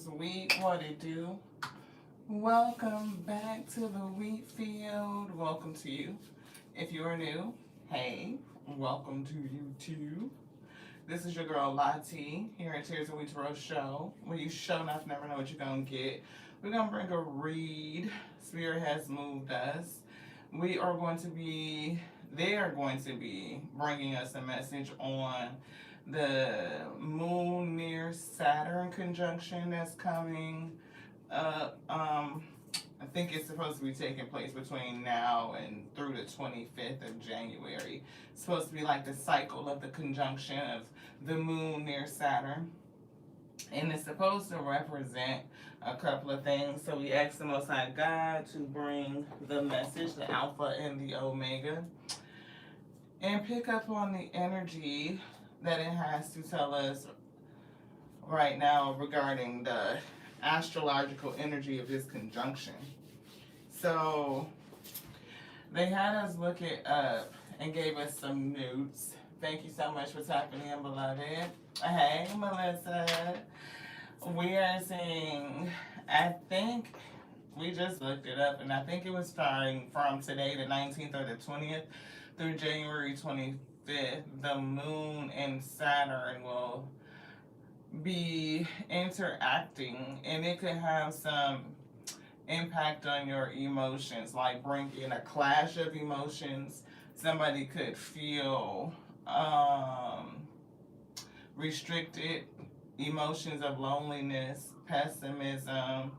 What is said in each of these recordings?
Wheat, what it do? Welcome back to the wheat field. Welcome to you. If you are new, hey, welcome to you too. This is your girl Lati here at Tears of Wheat Roast Show, where you show enough never know what you're gonna get. We're gonna bring a read. Spirit has moved us. We are going to be, they are going to be bringing us a message on the moon near Saturn conjunction that's coming up. I think it's supposed to be taking place between now and through the 25th of January. It's supposed to be like the cycle of the conjunction of the moon near Saturn. And it's supposed to represent a couple of things. So we asked the Most High God to bring the message, the Alpha and the Omega, and pick up on the energy that it has to tell us right now regarding the astrological energy of this conjunction. So they had us look it up and gave us some notes. Thank you so much for tapping in, beloved. Hey, Melissa. We are seeing, I think we just looked it up, and I think it was starting from today, the 19th or the 20th, through January 25th. The moon and Saturn will be interacting, and it could have some impact on your emotions, like bring in a clash of emotions. Somebody could feel restricted, emotions of loneliness, pessimism,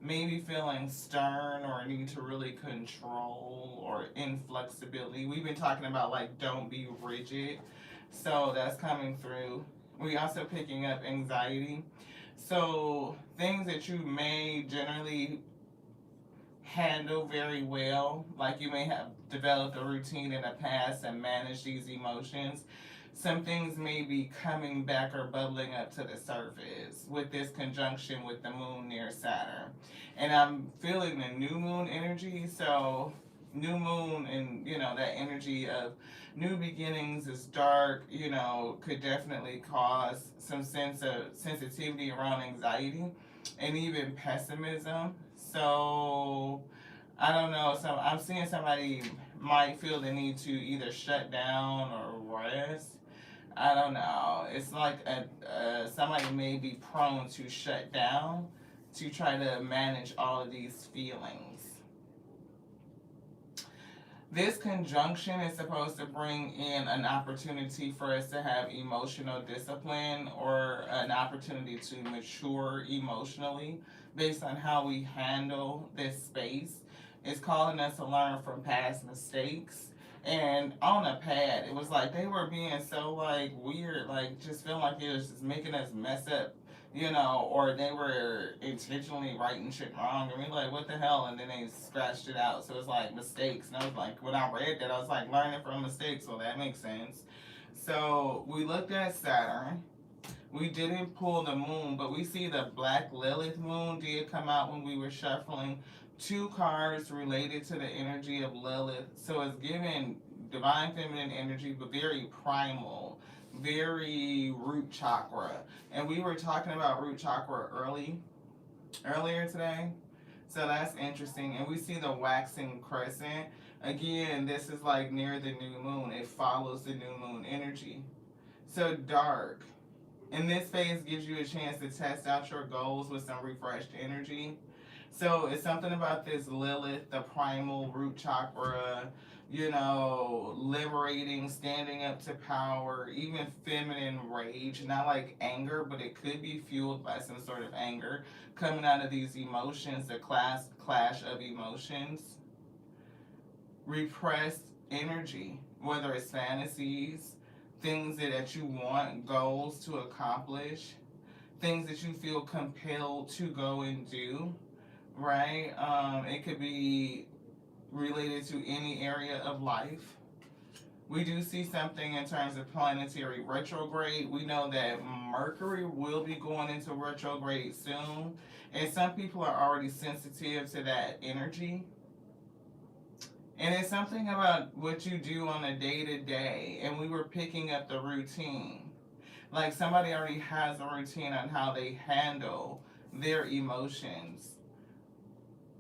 maybe feeling stern or need to really control, or inflexibility. We've been talking about like don't be rigid, so that's coming through. We also picking up anxiety. So things that you may generally handle very well, like you may have developed a routine in the past and managed these emotions. Some things may be coming back or bubbling up to the surface with this conjunction with the moon near Saturn. And I'm feeling the new moon energy, so new moon and that energy of new beginnings is dark, could definitely cause some sense of sensitivity around anxiety and even pessimism. So I don't know. So I'm seeing somebody might feel the need to either shut down or rest. I don't know. It's like somebody may be prone to shut down to try to manage all of these feelings. This conjunction is supposed to bring in an opportunity for us to have emotional discipline, or an opportunity to mature emotionally based on how we handle this space. It's calling us to learn from past mistakes. And on a pad, it was like they were being so like weird, like just feeling like it was just making us mess up, or they were intentionally writing shit wrong. And we like, what the hell? And then they scratched it out. So it's like mistakes. And I was like, when I read that, I was like, learning from mistakes. Well, that makes sense. So we looked at Saturn. We didn't pull the moon, but we see the Black Lilith moon did come out when we were shuffling. Two cards related to the energy of Lilith. So it's giving divine feminine energy, but very primal, very root chakra. And we were talking about root chakra earlier today. So that's interesting. And we see the waxing crescent. Again, this is like near the new moon. It follows the new moon energy. So dark. And this phase gives you a chance to test out your goals with some refreshed energy. So it's something about this Lilith, the primal root chakra, liberating, standing up to power, even feminine rage, not like anger, but it could be fueled by some sort of anger coming out of these emotions, the clash of emotions. Repressed energy, whether it's fantasies, things that you want, goals to accomplish, things that you feel compelled to go and do. Right? It could be related to any area of life. We do see something in terms of planetary retrograde. We know that Mercury will be going into retrograde soon, and some people are already sensitive to that energy. And it's something about what you do on a day to day, and we were picking up the routine. Like somebody already has a routine on how they handle their emotions.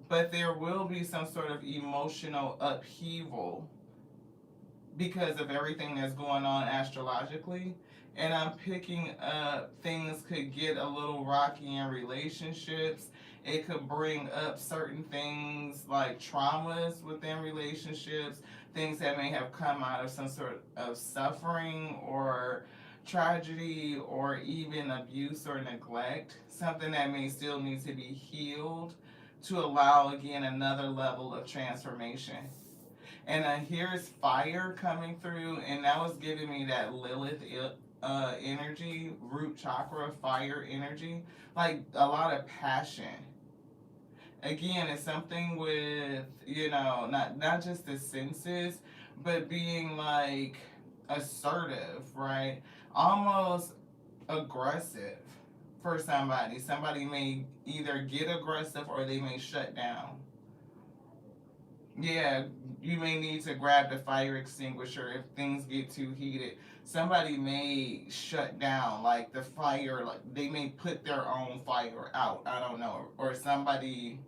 But there will be some sort of emotional upheaval because of everything that's going on astrologically. And I'm picking up things could get a little rocky in relationships. It could bring up certain things like traumas within relationships, things that may have come out of some sort of suffering or tragedy or even abuse or neglect, something that may still need to be healed to allow again another level of transformation. And here's fire coming through, and that was giving me that Lilith energy, root chakra, fire energy, like a lot of passion. Again, it's something with, not just the senses, but being like assertive, right? Almost aggressive for somebody. Somebody may either get aggressive or they may shut down. Yeah, you may need to grab the fire extinguisher if things get too heated. Somebody may shut down, like the fire, like they may put their own fire out. I don't know. Or somebody,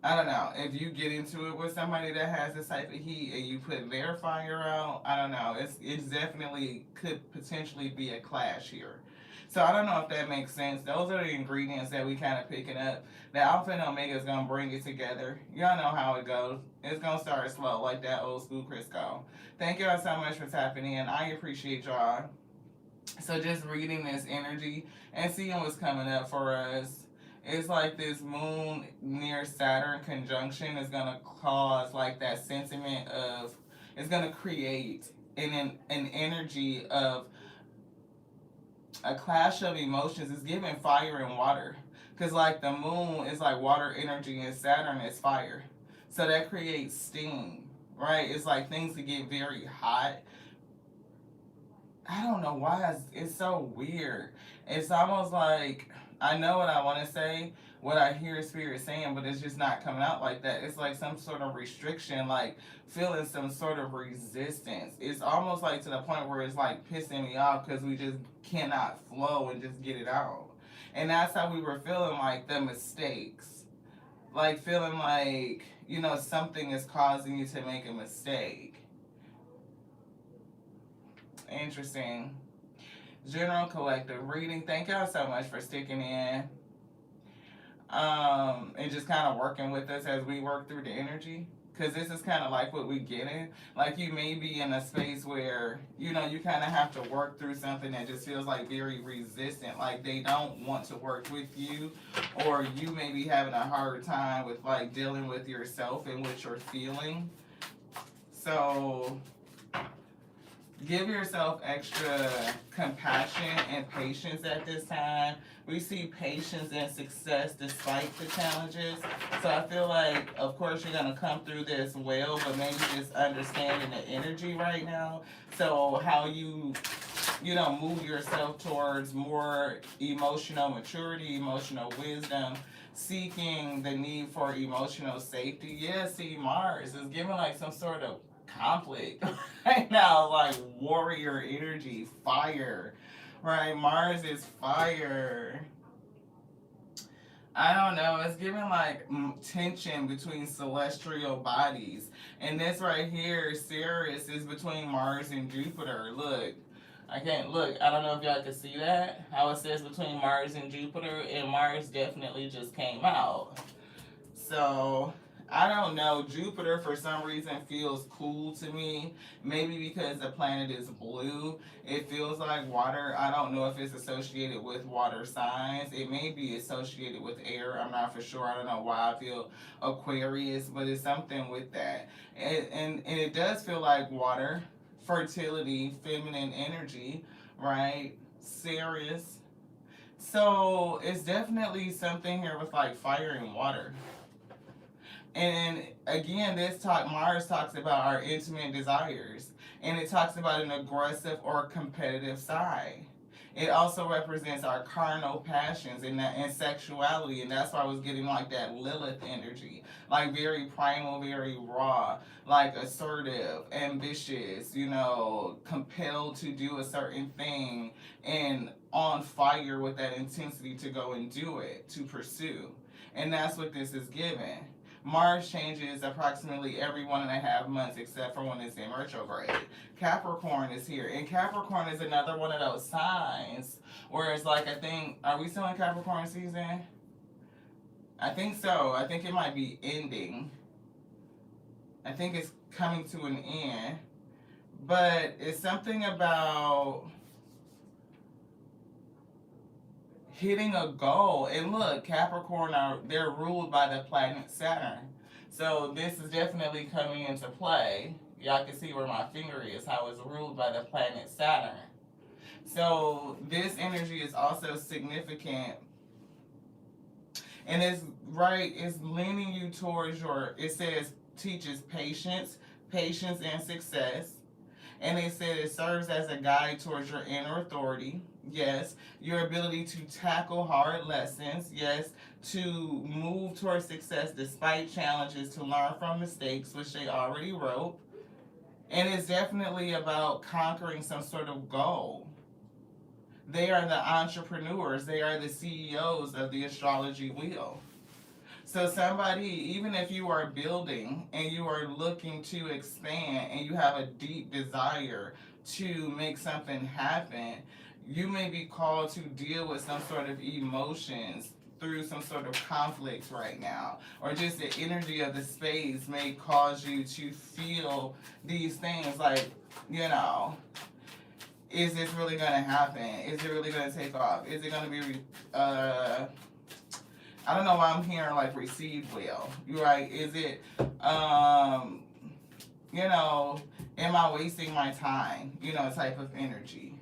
I don't know. If you get into it with somebody that has this type of heat and you put their fire out, I don't know. It's definitely could potentially be a clash here. So I don't know if that makes sense. Those are the ingredients that we kind of picking up. The Alpha and Omega is gonna bring it together. Y'all know how it goes. It's gonna start slow, like that old school Crisco. Thank y'all so much for tapping in. I appreciate y'all. So just reading this energy and seeing what's coming up for us. It's like this moon near Saturn conjunction is gonna cause like that sentiment of, it's gonna create an energy of a clash of emotions. Is giving fire and water, because like the moon is like water energy and Saturn is fire, so that creates steam, right? It's like things that get very hot. I don't know why it's so weird. It's almost like I know what I want to say, what I hear spirit saying, but it's just not coming out like that. It's like some sort of restriction, like feeling some sort of resistance. It's almost like to the point where it's like pissing me off because we just cannot flow and just get it out. And that's how we were feeling, like the mistakes. Like feeling like, something is causing you to make a mistake. Interesting. General collective reading. Thank y'all so much for sticking in. And just kind of working with us as we work through the energy. Because this is kind of like what we get in. Like you may be in a space where, you kind of have to work through something that just feels like very resistant. Like they don't want to work with you. Or you may be having a hard time with like dealing with yourself and what you're feeling. So give yourself extra compassion and patience at this time. We see patience and success despite the challenges. So I feel like, of course, you're going to come through this well, but maybe just understanding the energy right now. So how you move yourself towards more emotional maturity, emotional wisdom, seeking the need for emotional safety. Yeah, see, Mars is giving like some sort of conflict right now, like warrior energy, fire, right? Mars is fire. I don't know. It's giving like tension between celestial bodies, and this right here, Sirius, is between Mars and Jupiter. Look, I can't look. I don't know if y'all can see that. How it says between Mars and Jupiter, and Mars definitely just came out. So I don't know. Jupiter for some reason feels cool to me. Maybe because the planet is blue. It feels like water. I don't know if it's associated with water signs. It may be associated with air. I'm not for sure. I don't know why I feel Aquarius, but it's something with that. And it does feel like water, fertility, feminine energy, right? Serious. So it's definitely something here with like fire and water. And again, Mars talks about our intimate desires, and it talks about an aggressive or competitive side. It also represents our carnal passions and sexuality, and that's why I was getting like that Lilith energy, like very primal, very raw, like assertive, ambitious, compelled to do a certain thing, and on fire with that intensity to go and do it, to pursue. And that's what this is given. Mars changes approximately every 1.5 months except for when it's in retrograde. Capricorn is here. And Capricorn is another one of those signs where it's like, I think, are we still in Capricorn season? I think so. I think it might be ending. I think it's coming to an end. But it's something about hitting a goal. And look, Capricorn they're ruled by the planet Saturn. So this is definitely coming into play. Y'all can see where my finger is, how it's ruled by the planet Saturn. So this energy is also significant. And it's leaning you towards it says teaches patience and success. And they said it serves as a guide towards your inner authority. Yes. Your ability to tackle hard lessons. Yes. To move towards success despite challenges, to learn from mistakes, which they already wrote. And it's definitely about conquering some sort of goal. They are the entrepreneurs. They are the CEOs of the astrology wheel. So somebody, even if you are building and you are looking to expand and you have a deep desire to make something happen, you may be called to deal with some sort of emotions through some sort of conflicts right now. Or just the energy of the space may cause you to feel these things like, is this really going to happen? Is it really going to take off? Is it going to be, I don't know why I'm hearing like received well. You're right. Is it, am I wasting my time? Type of energy.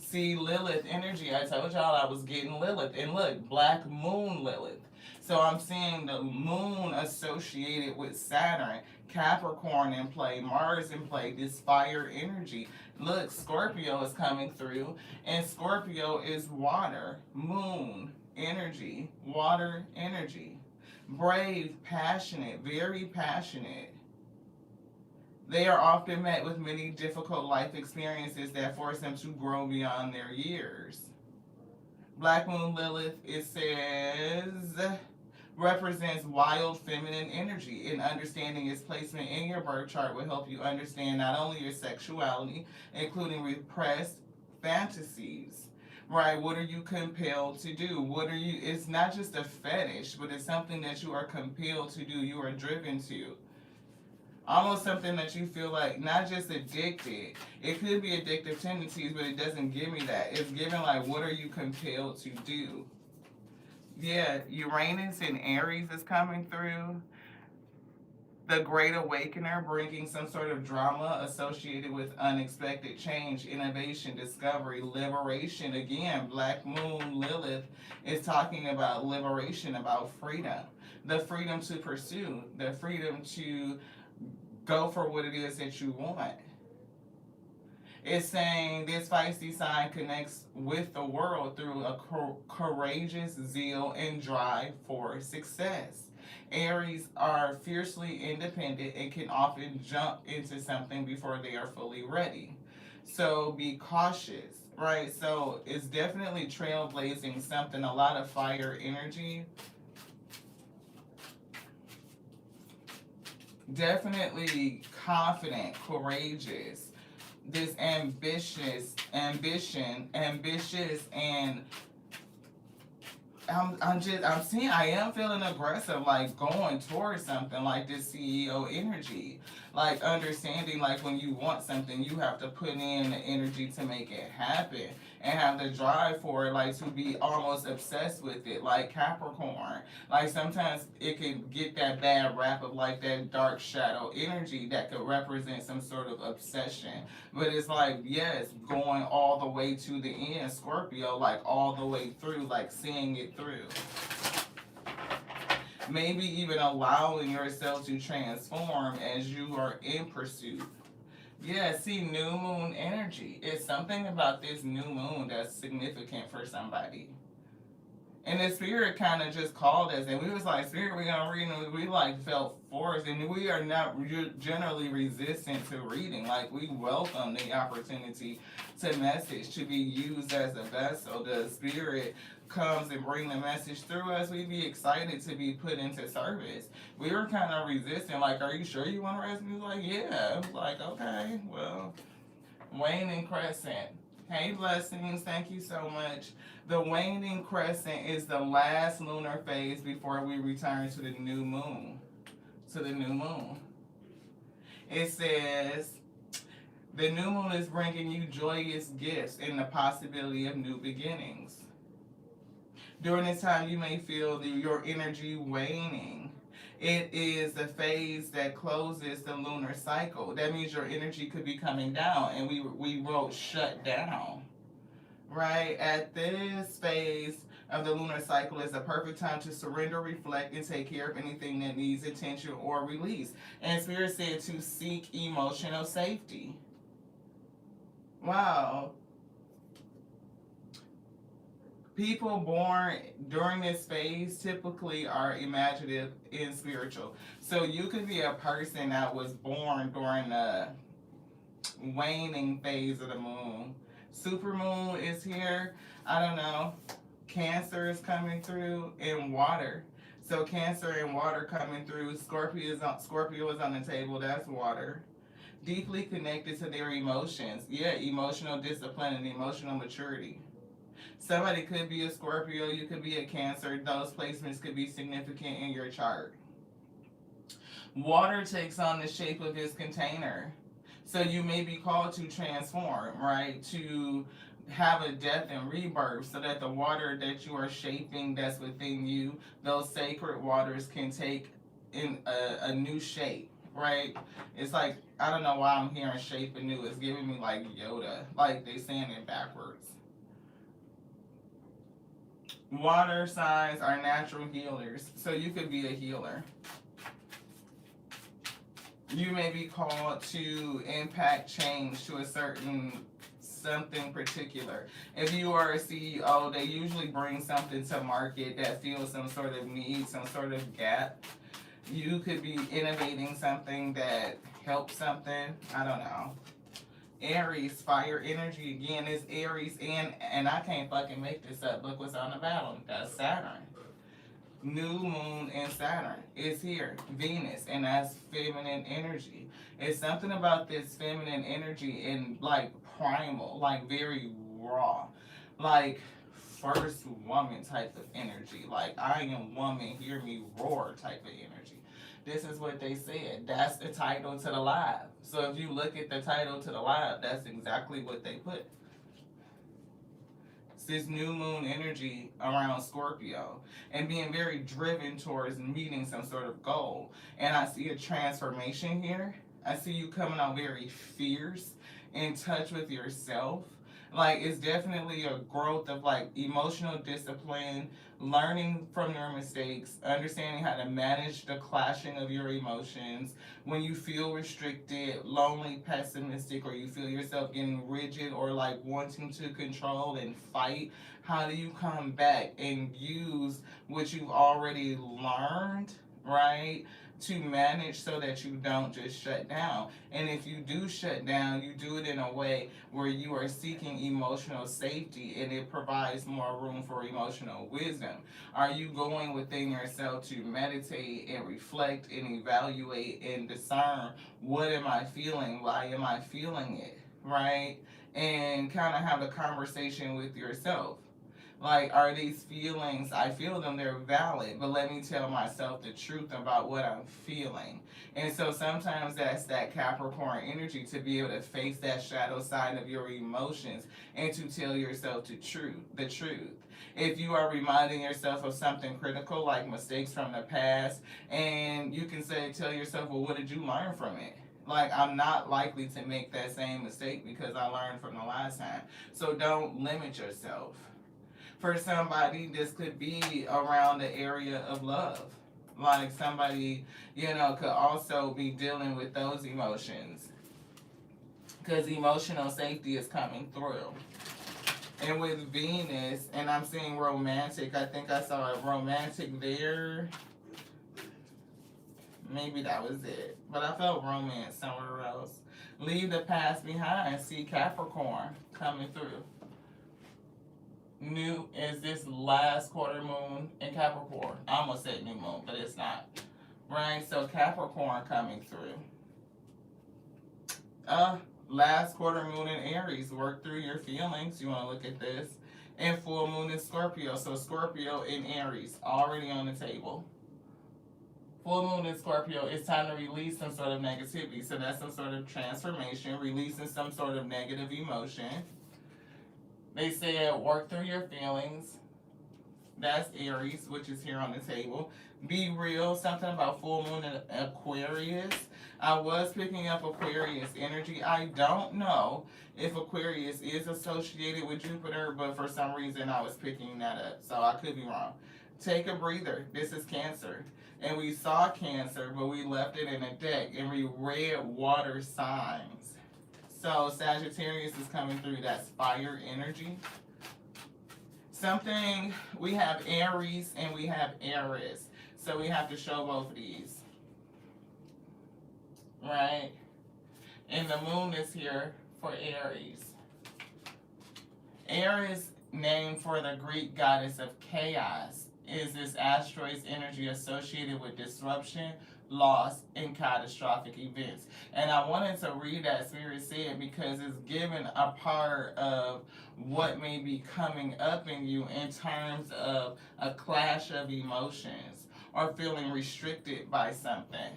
See, Lilith energy. I told y'all I was getting Lilith. And look, Black Moon Lilith. So I'm seeing the moon associated with Saturn, Capricorn in play, Mars in play, this fire energy. Look, Scorpio is coming through, and Scorpio is water, moon energy, water energy. Brave, passionate, very passionate. They are often met with many difficult life experiences that force them to grow beyond their years. Black Moon Lilith, it says, represents wild feminine energy, and understanding its placement in your birth chart will help you understand not only your sexuality, including repressed fantasies. Right, what are you compelled to do? It's not just a fetish, but it's something that you are compelled to do, you are driven to. Almost something that you feel like, not just addicted. It could be addictive tendencies, but it doesn't give me that. It's given like, what are you compelled to do? Yeah, Uranus in Aries is coming through. The Great Awakener, bringing some sort of drama associated with unexpected change, innovation, discovery, liberation. Again, Black Moon Lilith is talking about liberation, about freedom. The freedom to pursue, the freedom to go for what it is that you want. It's saying this feisty sign connects with the world through a courageous zeal and drive for success. Aries are fiercely independent and can often jump into something before they are fully ready. So be cautious, right? So it's definitely trailblazing something, a lot of fire energy. Definitely confident, courageous. This ambitious, and I'm seeing, I am feeling aggressive, like going towards something like this CEO energy. Like understanding, like when you want something, you have to put in the energy to make it happen and have the drive for it, like to be almost obsessed with it, like Capricorn. Like sometimes it can get that bad rap of like that dark shadow energy that could represent some sort of obsession. But it's like, yes, going all the way to the end, Scorpio, like all the way through, like seeing it through. Maybe even allowing yourself to transform as you are in pursuit. Yeah, see, new moon energy. It's something about this new moon that's significant for somebody. And the spirit kind of just called us, and we was like, Spirit, we're gonna read, and we like felt forced, and we are not generally resistant to reading. Like, we welcome the opportunity to message, to be used as a vessel. The spirit comes and bring the message through us. We'd be excited to be put into service. We were kind of resistant, like, are you sure you want to rest? And he was like, yeah. I was like, okay, well, waning crescent. Hey, blessings, thank you so much. The waning crescent is the last lunar phase before we return to the new moon. To the new moon. It says, the new moon is bringing you joyous gifts and the possibility of new beginnings. During this time, you may feel your energy waning. It is the phase that closes the lunar cycle. That means your energy could be coming down, and we wrote shut down. Right? At this phase of the lunar cycle is the perfect time to surrender, reflect, and take care of anything that needs attention or release. And Spirit said to seek emotional safety. Wow. People born during this phase typically are imaginative and spiritual. So you could be a person that was born during the waning phase of the moon. Supermoon is here. I don't know. Cancer is coming through, and water. So Cancer and water coming through. Scorpio is on the table. That's water. Deeply connected to their emotions. Yeah, emotional discipline and emotional maturity. Somebody could be a Scorpio, you could be a Cancer. Those placements could be significant in your chart. Water takes on the shape of its container. So you may be called to transform, right? To have a death and rebirth so that the water that you are shaping that's within you, those sacred waters can take in a new shape, right? It's like, I don't know why I'm hearing shape anew. It's giving me like Yoda, like they saying it backwards. Water signs are natural healers, so you could be a healer. You may be called to impact change to a certain something particular. If you are a CEO, they usually bring something to market that fills some sort of need, some sort of gap. You could be innovating something that helps something. I don't know. Aries, fire energy again is Aries, and I can't fucking make this up. Look what's on the bottom. That's Saturn. New moon and Saturn is here. Venus, and that's feminine energy. It's something about this feminine energy and like primal, like very raw, like first woman type of energy. Like I am woman, hear me roar type of energy. This is what they said. That's the title to the live. So if you look at the title to the live, that's exactly what they put. It's this new moon energy around Scorpio and being very driven towards meeting some sort of goal. And I see a transformation here. I see you coming out very fierce, in touch with yourself. Like it's definitely a growth of like emotional discipline, learning from your mistakes, understanding how to manage the clashing of your emotions. When you feel restricted, lonely, pessimistic, or you feel yourself getting rigid or like wanting to control and fight, how do you come back and use what you've already learned, right? To manage so that you don't just shut down. And if you do shut down, you do it in a way where you are seeking emotional safety and it provides more room for emotional wisdom. Are you going within yourself to meditate and reflect and evaluate and discern what am I feeling? Why am I feeling it? Right? And kind of have a conversation with yourself. Like, are these feelings, I feel them, they're valid, but let me tell myself the truth about what I'm feeling. And so sometimes that's that Capricorn energy to be able to face that shadow side of your emotions and to tell yourself the truth. If you are reminding yourself of something critical, like mistakes from the past, and you can tell yourself, well, what did you learn from it? Like, I'm not likely to make that same mistake because I learned from the last time. So don't limit yourself. For somebody, this could be around the area of love. Like somebody, could also be dealing with those emotions. Because emotional safety is coming through. And with Venus, and I'm seeing romantic, I think I saw a romantic there. Maybe that was it. But I felt romance somewhere else. Leave the past behind. See Capricorn coming through. New is this last quarter moon in Capricorn. I almost said new moon, but it's not. Right? So Capricorn coming through. Last quarter moon in Aries. Work through your feelings. You want to look at this. And full moon in Scorpio. So Scorpio in Aries. Already on the table. Full moon in Scorpio, it's time to release some sort of negativity. So that's some sort of transformation, releasing some sort of negative emotion. They said work through your feelings. That's Aries, which is here on the table. Be real, something about full moon in Aquarius. I was picking up Aquarius energy. I don't know if Aquarius is associated with Jupiter, but for some reason I was picking that up. So I could be wrong. Take a breather. This is Cancer. And we saw Cancer, but we left it in a deck, and we read water signs. So Sagittarius is coming through. That's fire energy. Something, we have Aries and we have Aries. So we have to show both of these. Right? And the moon is here for Aries. Aries, named for the Greek goddess of chaos, is this asteroid's energy associated with disruption, loss, and catastrophic events. And I wanted to read that Spirit said because it's given a part of what may be coming up in you in terms of a clash of emotions or feeling restricted by something.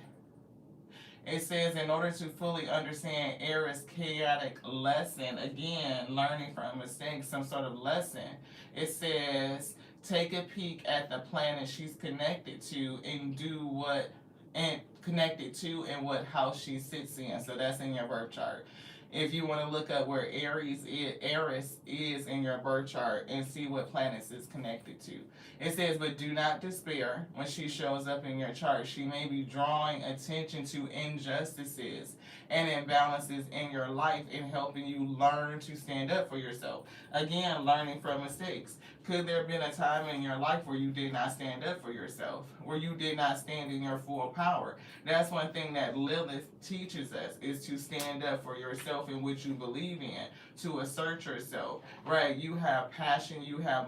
It says, in order to fully understand Aries' chaotic lesson, again, learning from mistakes, some sort of lesson, it says, take a peek at the planet she's connected to and do what, and connected to and what house she sits in. So that's in your birth chart. If you want to look up where Aries is in your birth chart and see what planets it's connected to. It says, but do not despair when she shows up in your chart. She may be drawing attention to injustices and imbalances in your life and helping you learn to stand up for yourself. Again, learning from mistakes. Could there have been a time in your life where you did not stand up for yourself, where you did not stand in your full power? That's one thing that Lilith teaches us, is to stand up for yourself in what you believe in, to assert yourself, right? You have passion, you have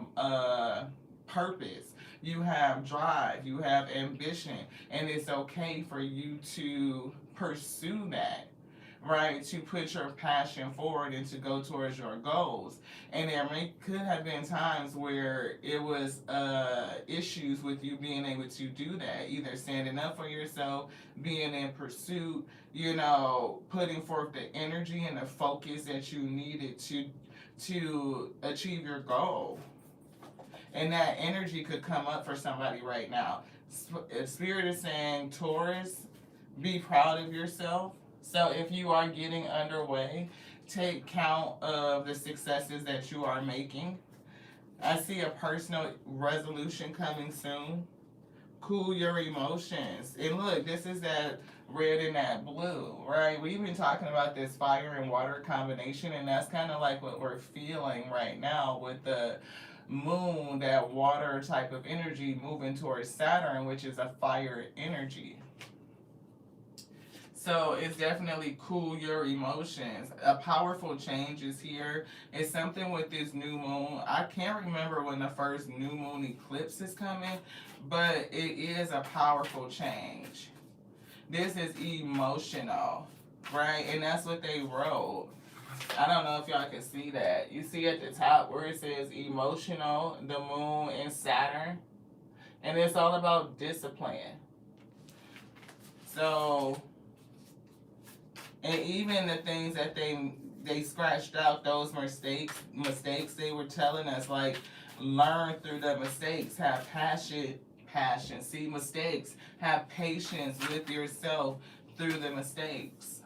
purpose, you have drive, you have ambition, and it's okay for you to pursue that. Right, to put your passion forward and to go towards your goals. And there could have been times where it was issues with you being able to do that, either standing up for yourself, being in pursuit, you know, putting forth the energy and the focus that you needed to achieve your goal. And that energy could come up for somebody right now. Spirit is saying, Taurus, be proud of yourself. So if you are getting underway, take count of the successes that you are making. I see a personal resolution coming soon. Cool your emotions. And look, this is that red and that blue, right? We've been talking about this fire and water combination, and that's kind of like what we're feeling right now with the moon, that water type of energy moving towards Saturn, which is a fire energy. So it's definitely cool your emotions. A powerful change is here. It's something with this new moon. I can't remember when the first new moon eclipse is coming, but it is a powerful change. This is emotional, right? And that's what they wrote. I don't know if y'all can see that. You see at the top where it says emotional, the moon and Saturn. And it's all about discipline. So, and even the things that they scratched out, those mistakes they were telling us, like, learn through the mistakes, have passion, see mistakes, have patience with yourself through the mistakes.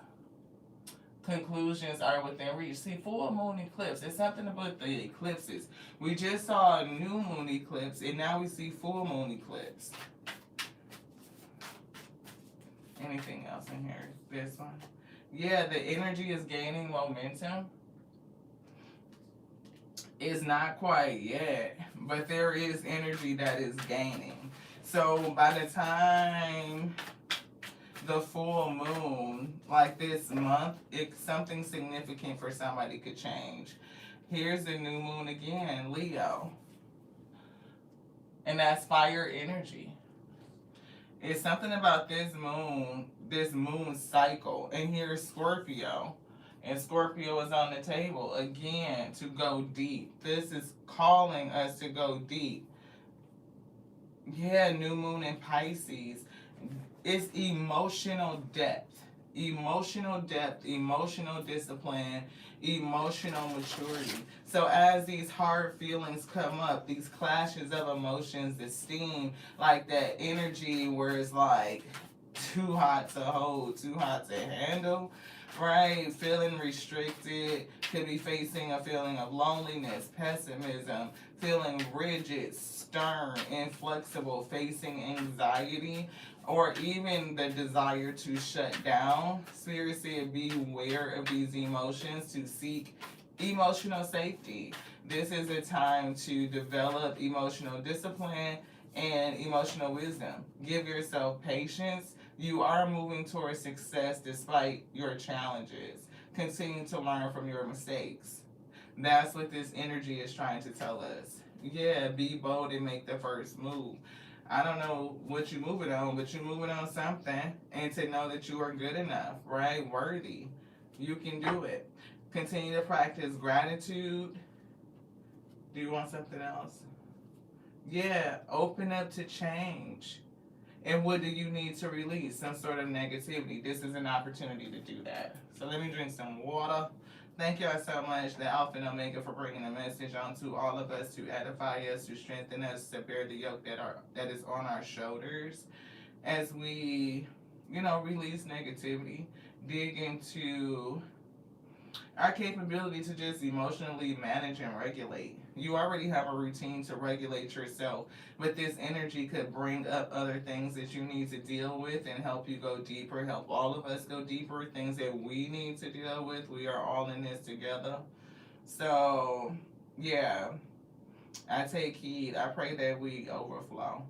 Conclusions are within reach. See, full moon eclipse, it's something about the eclipses. We just saw a new moon eclipse, and now we see full moon eclipse. Anything else in here? This one? Yeah, the energy is gaining momentum. It's not quite yet, but there is energy that is gaining. So by the time the full moon, like this month, it's something significant for somebody could change. Here's the new moon again, Leo, and that's fire energy. It's something about this moon cycle, and here's Scorpio. And Scorpio is on the table again to go deep. This is calling us to go deep. Yeah, new moon in Pisces. It's emotional depth, emotional discipline, emotional maturity. So as these hard feelings come up, these clashes of emotions, the steam, like that energy where it's like too hot to hold, too hot to handle, right? Feeling restricted, could be facing a feeling of loneliness, pessimism, feeling rigid, stern, inflexible, facing anxiety, or even the desire to shut down. Spirit said, be aware of these emotions to seek emotional safety. This is a time to develop emotional discipline and emotional wisdom. Give yourself patience. You are moving towards success despite your challenges. Continue to learn from your mistakes. That's what this energy is trying to tell us. Yeah, be bold and make the first move. I don't know what you're moving on, but you're moving on something, and to know that you are good enough, right? Worthy. You can do it. Continue to practice gratitude. Do you want something else? Yeah, open up to change. And what do you need to release? Some sort of negativity. This is an opportunity to do that. So let me drink some water. Thank y'all so much, the Alpha and Omega, for bringing a message onto all of us to edify us, to strengthen us, to bear the yoke that is on our shoulders as we, release negativity, dig into our capability to just emotionally manage and regulate. You already have a routine to regulate yourself, but this energy could bring up other things that you need to deal with and help you go deeper, help all of us go deeper, things that we need to deal with. We are all in this together. So, yeah, I take heed. I pray that we overflow.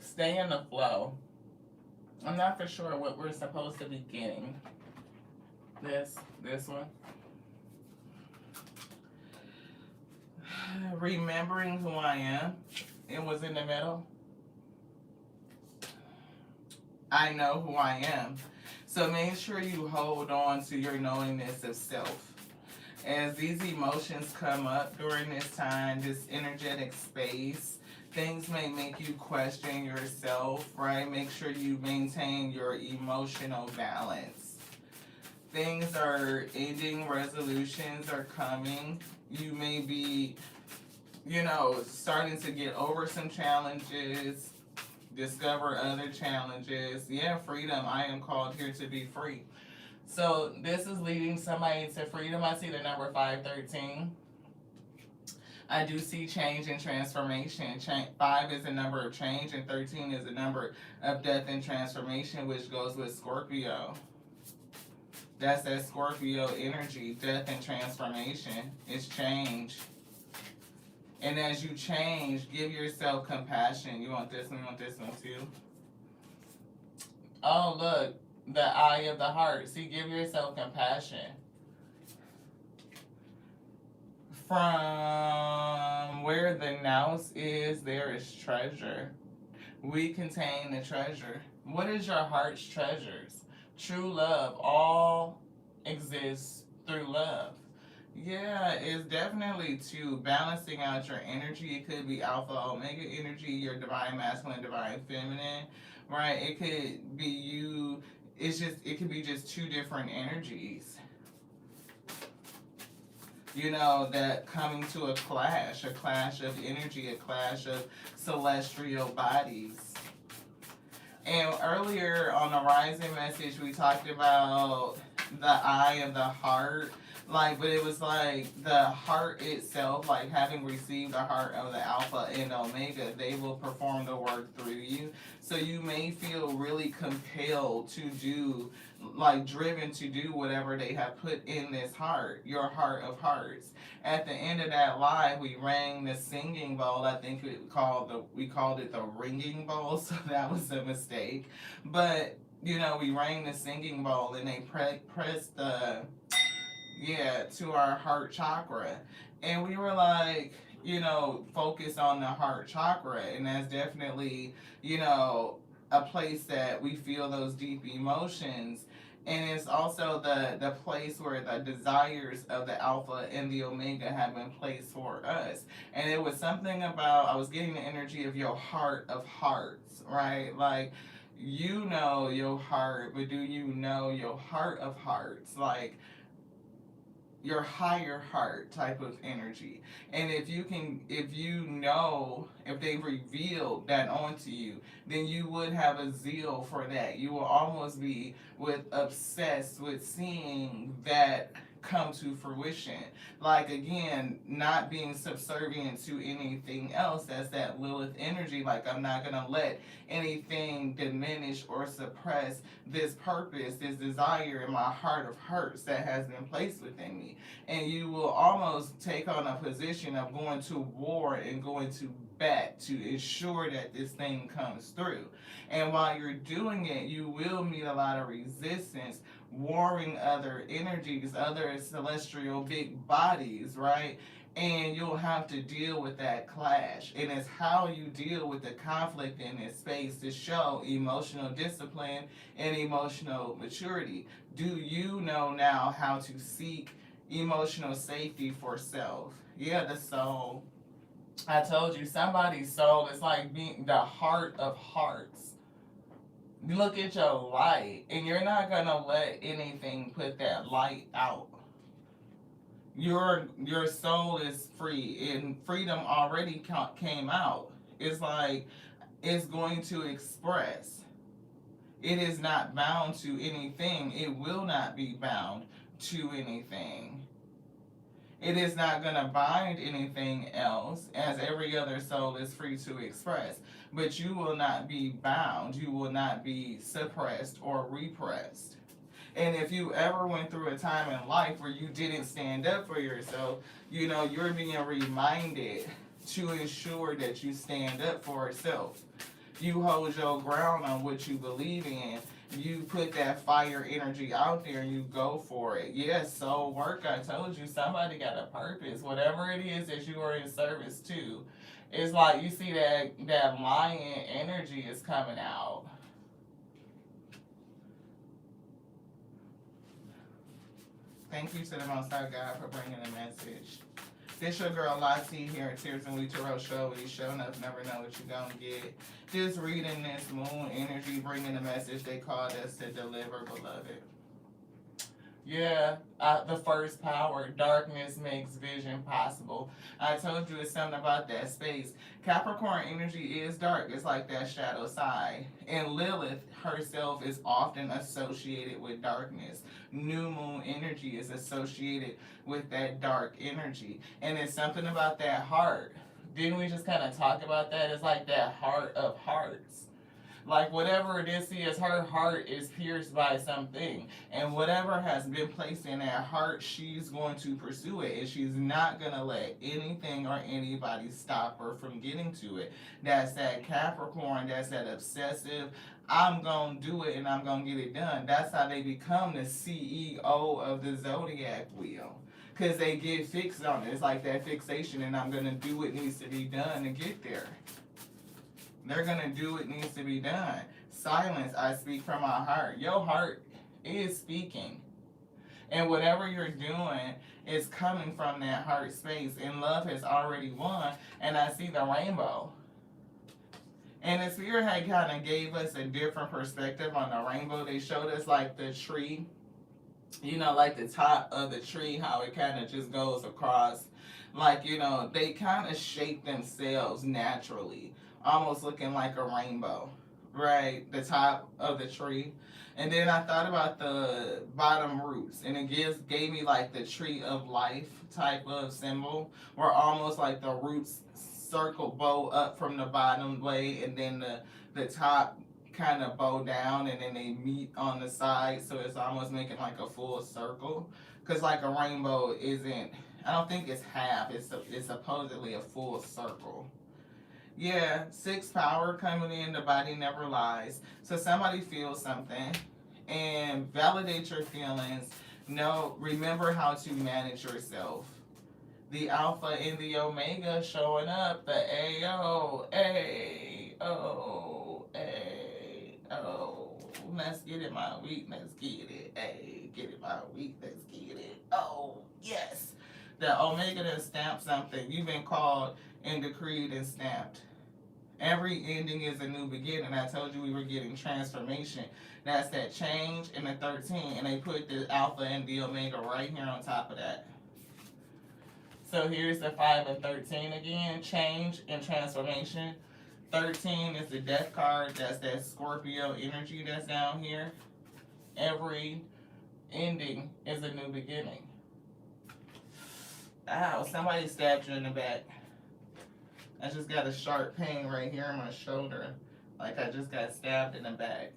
Stay in the flow. I'm not for sure what we're supposed to be getting. This one. Remembering who I am. It was in the middle. I know who I am. So make sure you hold on to your knowingness of self. As these emotions come up during this time, this energetic space, things may make you question yourself, right? Make sure you maintain your emotional balance. Things are ending, resolutions are coming. You may be, starting to get over some challenges, discover other challenges. Yeah, freedom. I am called here to be free. So this is leading somebody to freedom. I see the number 513. I do see change and transformation. 5 is a number of change, and 13 is a number of death and transformation, which goes with Scorpio. That's that Scorpio energy, death and transformation. It's change. And as you change, give yourself compassion. You want this one, you want this one too. Oh, look, the eye of the heart. See, give yourself compassion. From where the nous is, there is treasure. We contain the treasure. What is your heart's treasures? True love. All exists through love. Yeah, it's definitely to balancing out your energy. It could be alpha, omega energy, your divine masculine, divine feminine, right? It could be you. It could be just two different energies. That coming to a clash of energy, a clash of celestial bodies. And earlier on the rising message, we talked about the eye of the heart. Like, but it was like the heart itself, like having received the heart of the Alpha and Omega, they will perform the work through you. So you may feel really compelled to do, like driven to do whatever they have put in this heart, your heart of hearts. At the end of that live, we rang the singing bowl. I think we called it the ringing bowl, so that was a mistake. But you know, we rang the singing bowl and they pressed the, yeah, to our heart chakra. And we were like, you know, focus on the heart chakra. And that's definitely, you know, a place that we feel those deep emotions. And it's also the place where the desires of the Alpha and the Omega have been placed for us. And it was something about, I was getting the energy of your heart of hearts, right? Like, you know your heart, but do you know your heart of hearts? Like, your higher heart type of energy. And if you can, if you know, if they've revealed that onto you, then you would have a zeal for that. You will almost be with obsessed with seeing that come to fruition. Like, again, not being subservient to anything else. That's that Lilith energy. Like, I'm not gonna let anything diminish or suppress this purpose, this desire in my heart of hearts that has been placed within me. And you will almost take on a position of going to war and going to bat to ensure that this thing comes through. And while you're doing it, you will meet a lot of resistance, warring other energies, other celestial big bodies, right? And you'll have to deal with that clash. And it's how you deal with the conflict in this space to show emotional discipline and emotional maturity. Do you know now how to seek emotional safety for self? Yeah, the soul. I told you, somebody's soul is like being the heart of hearts. Look at your light, and you're not gonna let anything put that light out. Your soul is free, and freedom already came out. It's like it's going to express. It is not bound to anything. It will not be bound to anything. It is not going to bind anything else, as every other soul is free to express. But you will not be bound. You will not be suppressed or repressed. And if you ever went through a time in life where you didn't stand up for yourself, you know, you're being reminded to ensure that you stand up for yourself. You hold your ground on what you believe in. You put that fire energy out there and you go for it. Yes, soul work. I told you, somebody got a purpose. Whatever it is that you are in service to. It's like you see that lion energy is coming out. Thank you to the Most High God for bringing the message. This your girl Lati here at Tears and We Tarot Show. We show enough, never know what you gonna get. Just reading this moon energy, bringing the message they called us to deliver, beloved. Yeah, the first power, darkness makes vision possible. I told you it's something about that space. Capricorn energy is dark. It's like that shadow side. And Lilith herself is often associated with darkness. New moon energy is associated with that dark energy. And it's something about that heart. Didn't we just kind of talk about that? It's like that heart of hearts. Like, whatever this is, her heart is pierced by something. And whatever has been placed in that heart, she's going to pursue it. And she's not going to let anything or anybody stop her from getting to it. That's that Capricorn. That's that obsessive, I'm going to do it and I'm going to get it done. That's how they become the CEO of the zodiac wheel. Because they get fixed on it. It's like that fixation, and I'm going to do what needs to be done to get there. They're going to do what needs to be done. Silence, I speak from my heart. Your heart is speaking. And whatever you're doing is coming from that heart space. And love has already won. And I see the rainbow. And the Spirit had kind of gave us a different perspective on the rainbow. They showed us like the tree. You know, like the top of the tree, how it kind of just goes across. Like, you know, they kind of shape themselves naturally. Almost looking like a rainbow, right? The top of the tree. And then I thought about the bottom roots, and it gave me like the tree of life type of symbol, where almost like the roots circle bow up from the bottom way, and then the top kind of bow down, and then they meet on the side, so it's almost making like a full circle. Cause like a rainbow isn't, I don't think it's half. It's supposedly a full circle. Yeah, 6 power coming in, the body never lies. So somebody feels something and validate your feelings. No, remember how to manage yourself. The alpha and the omega showing up, the A-O, A-O, A-O. Let's get it, my week, let's get it. A, get it, my week, let's get it. Oh, yes. The omega that stamped something. You've been called and decreed and stamped. Every ending is a new beginning. I told you we were getting transformation. That's that change in the 13. And they put the alpha and the omega right here on top of that. So here's the 5 and 13 again. Change and transformation. 13 is the death card. That's that Scorpio energy that's down here. Every ending is a new beginning. Ow, somebody stabbed you in the back. I just got a sharp pain right here on my shoulder. Like I just got stabbed in the back.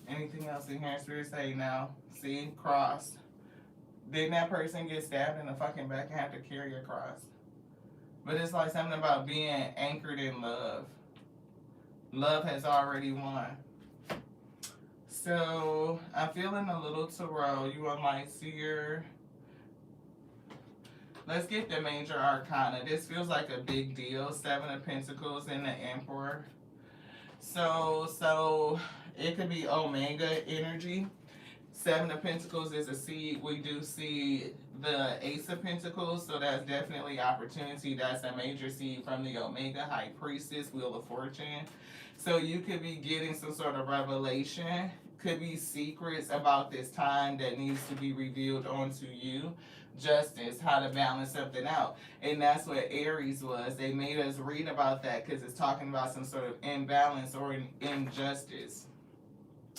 Anything else in here? Spirit say now. See? Cross. Didn't that person get stabbed in the fucking back and have to carry a cross? But it's like something about being anchored in love. Love has already won. So, I'm feeling a little tarot. You are my seer. Let's get the major arcana. This feels like a big deal. 7 of Pentacles and the Emperor. So it could be Omega energy. 7 of Pentacles is a seed. We do see the Ace of Pentacles, so that's definitely opportunity. That's a major seed from the Omega, High Priestess, Wheel of Fortune. So you could be getting some sort of revelation. Could be secrets about this time that needs to be revealed onto you. Justice, how to balance something out. And that's what Aries was. They made us read about that because it's talking about some sort of imbalance or injustice.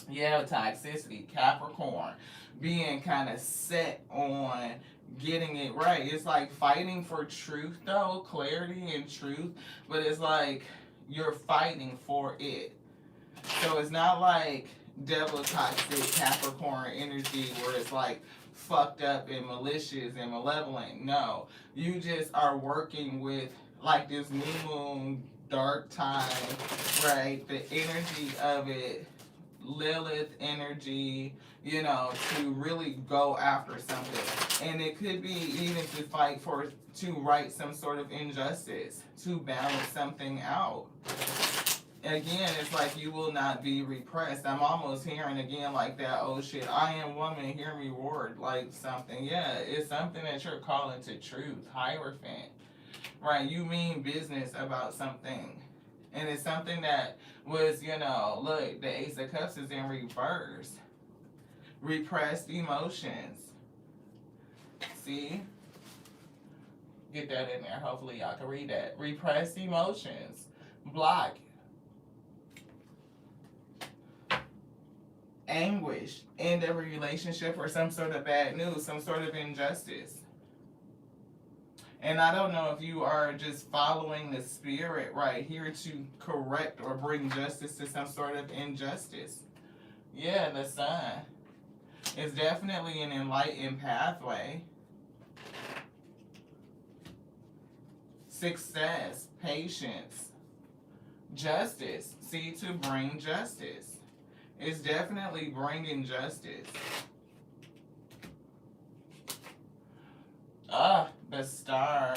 Yeah, toxicity, Capricorn, being kind of set on getting it right. It's like fighting for truth though, clarity and truth, but it's like you're fighting for it. So it's not like devil toxic Capricorn energy where it's like fucked up and malicious and malevolent. No, you just are working with like this new moon, dark time, right? The energy of it, Lilith energy, you know, to really go after something. And it could be even to fight for, to right some sort of injustice, to balance something out. Again, it's like you will not be repressed. I'm almost hearing again like that, oh shit, I am woman, hear me roar, like something. Yeah, it's something that you're calling to truth, Hierophant. Right, you mean business about something. And it's something that was, you know, look, the Ace of Cups is in reverse. Repressed emotions. See? Get that in there. Hopefully y'all can read that. Repressed emotions. Block. Anguish. End of a relationship or some sort of bad news, some sort of injustice. And I don't know if you are just following the spirit right here to correct or bring justice to some sort of injustice. Yeah, the sun. It's definitely an enlightened pathway. Success, patience, justice. See, to bring justice. It's definitely bringing justice. The star.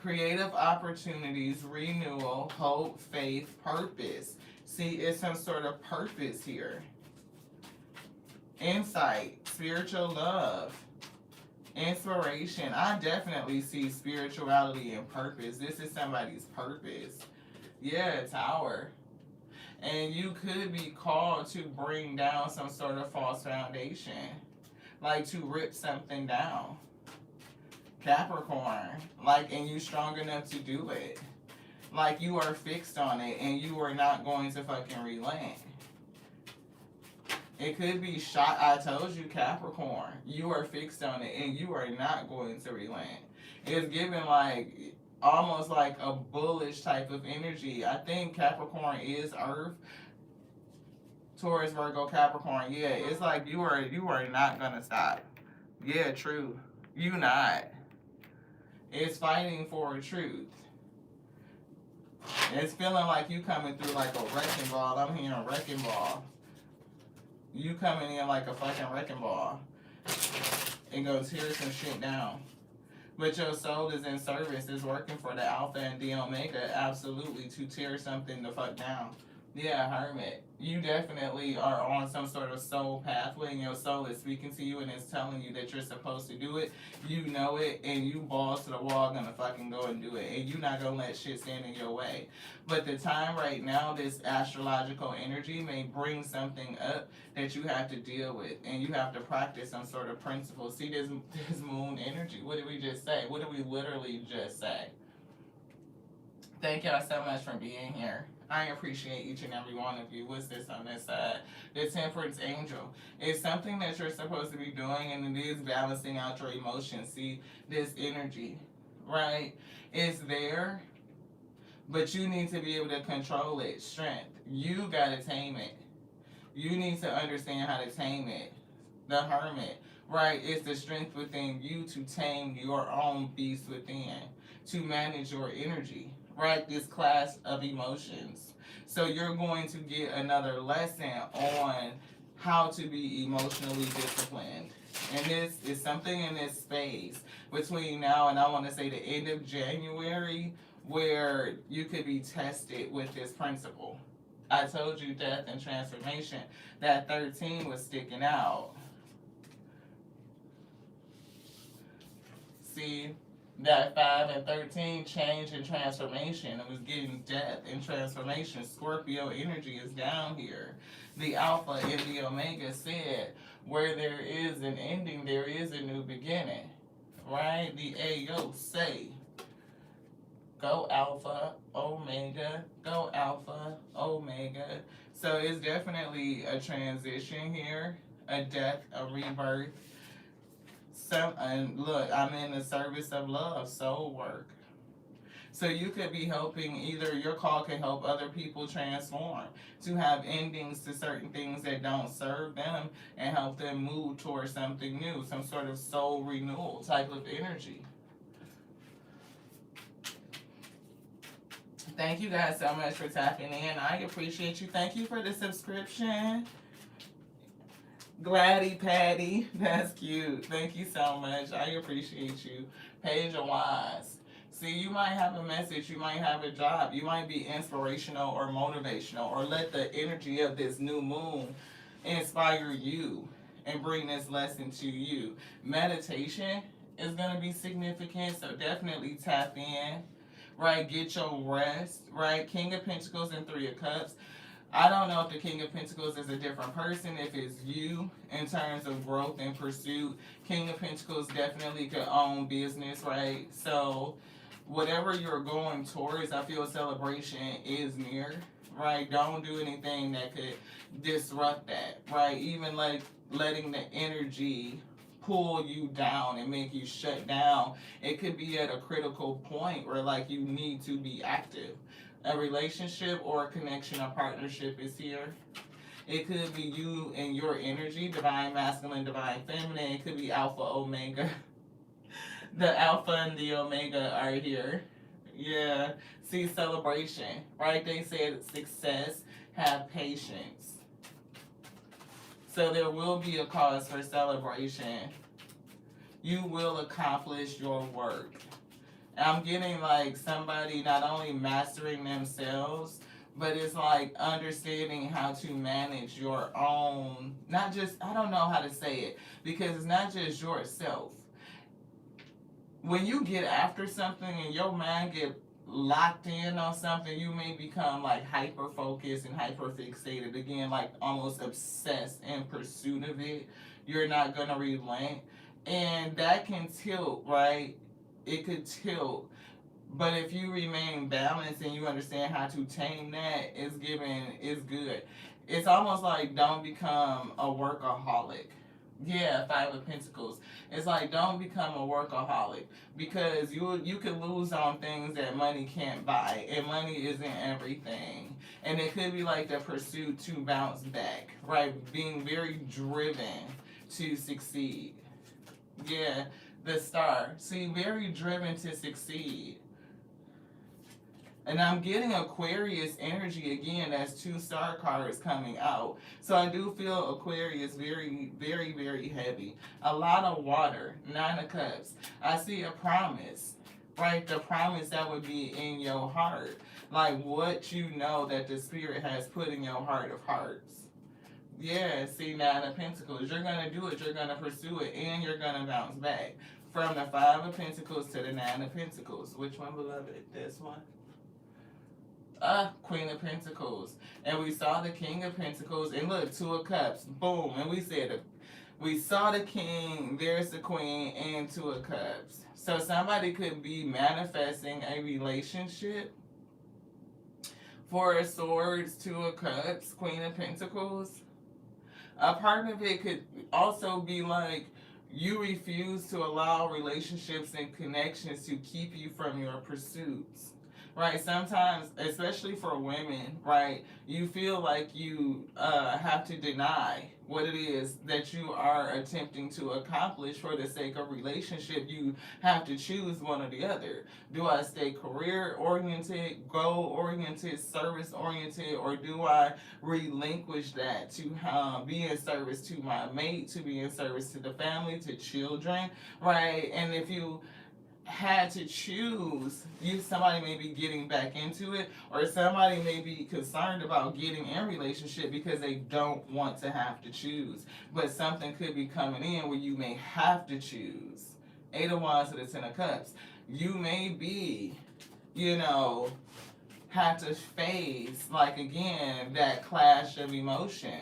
Creative opportunities, renewal, hope, faith, purpose. See, it's some sort of purpose here. Insight, spiritual love, inspiration. I definitely see spirituality and purpose. This is somebody's purpose. Yeah, Tower. And you could be called to bring down some sort of false foundation. Like to rip something down. Capricorn. Like, and you strong enough to do it. Like, you are fixed on it and you are not going to fucking relent. It could be shot. I told you, Capricorn. You are fixed on it and you are not going to relent. It's given like almost like a bullish type of energy. I think Capricorn is Earth. Taurus, Virgo, Capricorn. Yeah, it's like you are not gonna stop. Yeah, true. You not. It's fighting for truth. It's feeling like you coming through like a wrecking ball. I'm hearing wrecking ball. You coming in like a fucking wrecking ball. And go tear some shit down. But your soul is in service, is working for the Alpha and the Omega, absolutely, to tear something the fuck down. Yeah, Hermit. You definitely are on some sort of soul pathway, and your soul is speaking to you and is telling you that you're supposed to do it. You know it, and you balls to the wall gonna fucking go and do it, and you not gonna let shit stand in your way. But the time right now, this astrological energy may bring something up that you have to deal with, and you have to practice some sort of principle. See this moon energy. What did we just say? What did we literally just say? Thank y'all so much for being here. I appreciate each and every one of you. What's this on this side? The Temperance Angel. It's something that you're supposed to be doing, and it is balancing out your emotions. See, this energy, right? It's there, but you need to be able to control it. Strength. You gotta tame it. You need to understand how to tame it. The Hermit, right? It's the strength within you to tame your own beast within, to manage your energy, right? This class of emotions. So you're going to get another lesson on how to be emotionally disciplined. And this is something in this space between now and I want to say the end of January where you could be tested with this principle. I told you death and transformation. That 13 was sticking out. See, that 5 and 13 change and transformation. It was getting death and transformation. Scorpio energy is down here. The Alpha and the Omega said, where there is an ending, there is a new beginning. Right? The Ayo say, go Alpha, Omega, go Alpha, Omega. So it's definitely a transition here, a death, a rebirth. And look, I'm in the service of love, soul work. So you could be helping, either your call can help other people transform, to have endings to certain things that don't serve them and help them move towards something new, some sort of soul renewal type of energy. Thank you guys so much for tapping in. I appreciate you. Thank you for the subscription. Gladdy Patty, that's cute. Thank you so much. I appreciate you. Page of Wise. See, you might have a message, you might have a job, you might be inspirational or motivational, or let the energy of this new moon inspire you and bring this lesson to you. Meditation is going to be significant, so definitely tap in, right? Get your rest, right? King of Pentacles and Three of Cups. I don't know if the King of Pentacles is a different person, if it's you in terms of growth and pursuit. King of Pentacles definitely could own business, right? So whatever you're going towards, I feel celebration is near, right? Don't do anything that could disrupt that, right? Even like letting the energy pull you down and make you shut down. It could be at a critical point where like you need to be active. A relationship or a connection or partnership is here. It could be you and your energy, divine masculine, divine feminine. It could be alpha, omega. The alpha and the omega are here. Yeah. See, celebration, right? They said success, have patience. So there will be a cause for celebration. You will accomplish your work. I'm getting like somebody not only mastering themselves, but it's like understanding how to manage your own, not just, I don't know how to say it, because it's not just yourself. When you get after something and your mind get locked in on something, you may become like hyper focused and hyper fixated, again, like almost obsessed in pursuit of it. You're not gonna relent, and that can tilt, right, it could tilt. But if you remain balanced and you understand how to tame that, it's good. It's almost like don't become a workaholic. Yeah, Five of Pentacles. It's like don't become a workaholic because you can lose on things that money can't buy, and money isn't everything. And it could be like the pursuit to bounce back, right? Being very driven to succeed. Yeah, the star. See, very driven to succeed. And I'm getting Aquarius energy again. That's two star cards coming out. So I do feel Aquarius very, very, very heavy. A lot of water. Nine of Cups. I see a promise. Right? The promise that would be in your heart. Like what you know that the Spirit has put in your heart of hearts. Yeah, see, Nine of Pentacles. You're going to do it. You're going to pursue it. And you're going to bounce back. From the Five of Pentacles to the Nine of Pentacles. Which one, beloved? This one? Queen of Pentacles. And we saw the King of Pentacles. And look, Two of Cups. Boom. And we saw the King, there's the Queen, and Two of Cups. So somebody could be manifesting a relationship. Four of Swords, Two of Cups, Queen of Pentacles. A part of it could also be like you refuse to allow relationships and connections to keep you from your pursuits. Right, sometimes, especially for women, right, you feel like you have to deny what it is that you are attempting to accomplish for the sake of relationship. You have to choose one or the other. Do I stay career-oriented, goal-oriented, service-oriented, or do I relinquish that to be in service to my mate, to be in service to the family, to children, right? And if you had to choose, somebody may be getting back into it, or somebody may be concerned about getting in relationship because they don't want to have to choose. But something could be coming in where you may have to choose. Eight of Wands to the Ten of Cups. You may be, have to face, like again, that clash of emotion.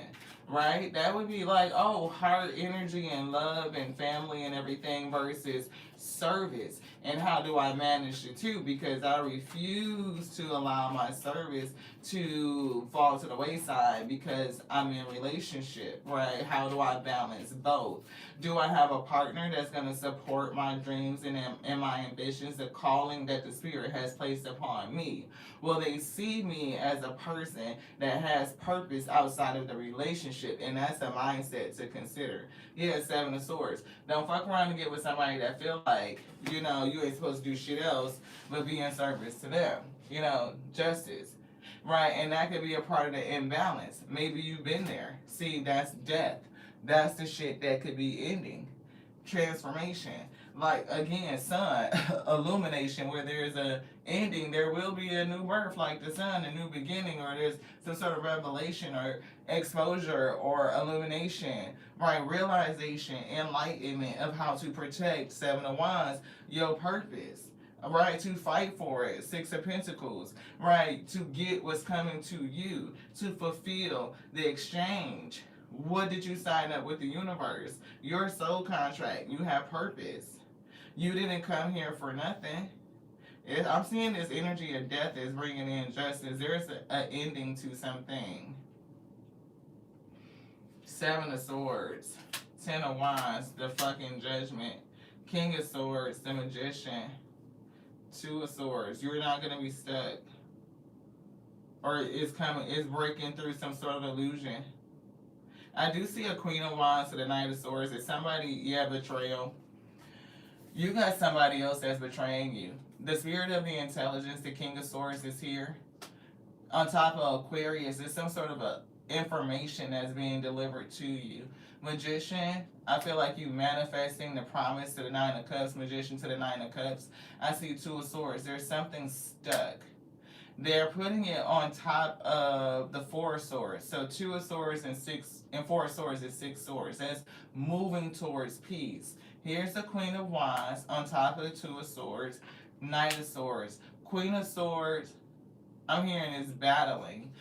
Right? That would be like, heart energy and love and family and everything versus service. And how do I manage the two? Because I refuse to allow my service to fall to the wayside because I'm in relationship, right? How do I balance both? Do I have a partner that's going to support my dreams and my ambitions, the calling that the Spirit has placed upon me? Will they see me as a person that has purpose outside of the relationship? And that's a mindset to consider. Yeah, Seven of Swords. Don't fuck around and get with somebody that feel like, you ain't supposed to do shit else but be in service to them. Justice. Right? And that could be a part of the imbalance. Maybe you've been there. See, that's death. That's the shit that could be ending. Transformation. Like, again, sun, illumination, where there's a ending, there will be a new birth, like the sun, a new beginning, or there's some sort of revelation or exposure or illumination, right? Realization, enlightenment of how to protect, Seven of Wands, your purpose. Right, to fight for it, Six of Pentacles, right, to get what's coming to you, to fulfill the exchange. What did you sign up with the universe? Your soul contract, you have purpose. You didn't come here for nothing. I'm seeing this energy of death is bringing in justice. There's an ending to something. Seven of Swords, Ten of Wands, the fucking Judgment, King of Swords, the Magician, Two of Swords. You're not going to be stuck. Or it's breaking through some sort of illusion. I do see a Queen of Wands to the Knight of Swords. It's somebody, betrayal. You got somebody else that's betraying you. The Spirit of the Intelligence, the King of Swords, is here. On top of Aquarius, it's some sort of a information that's being delivered to you. Magician, I feel like you manifesting the promise to the Nine of Cups. Magician to the Nine of Cups. I see Two of Swords. There's something stuck. They're putting it on top of the Four of Swords. So Two of Swords and Four of Swords is Six Swords. That's moving towards peace. Here's the Queen of Wands on top of the Two of Swords. Knight of Swords. Queen of Swords, I'm hearing is battling.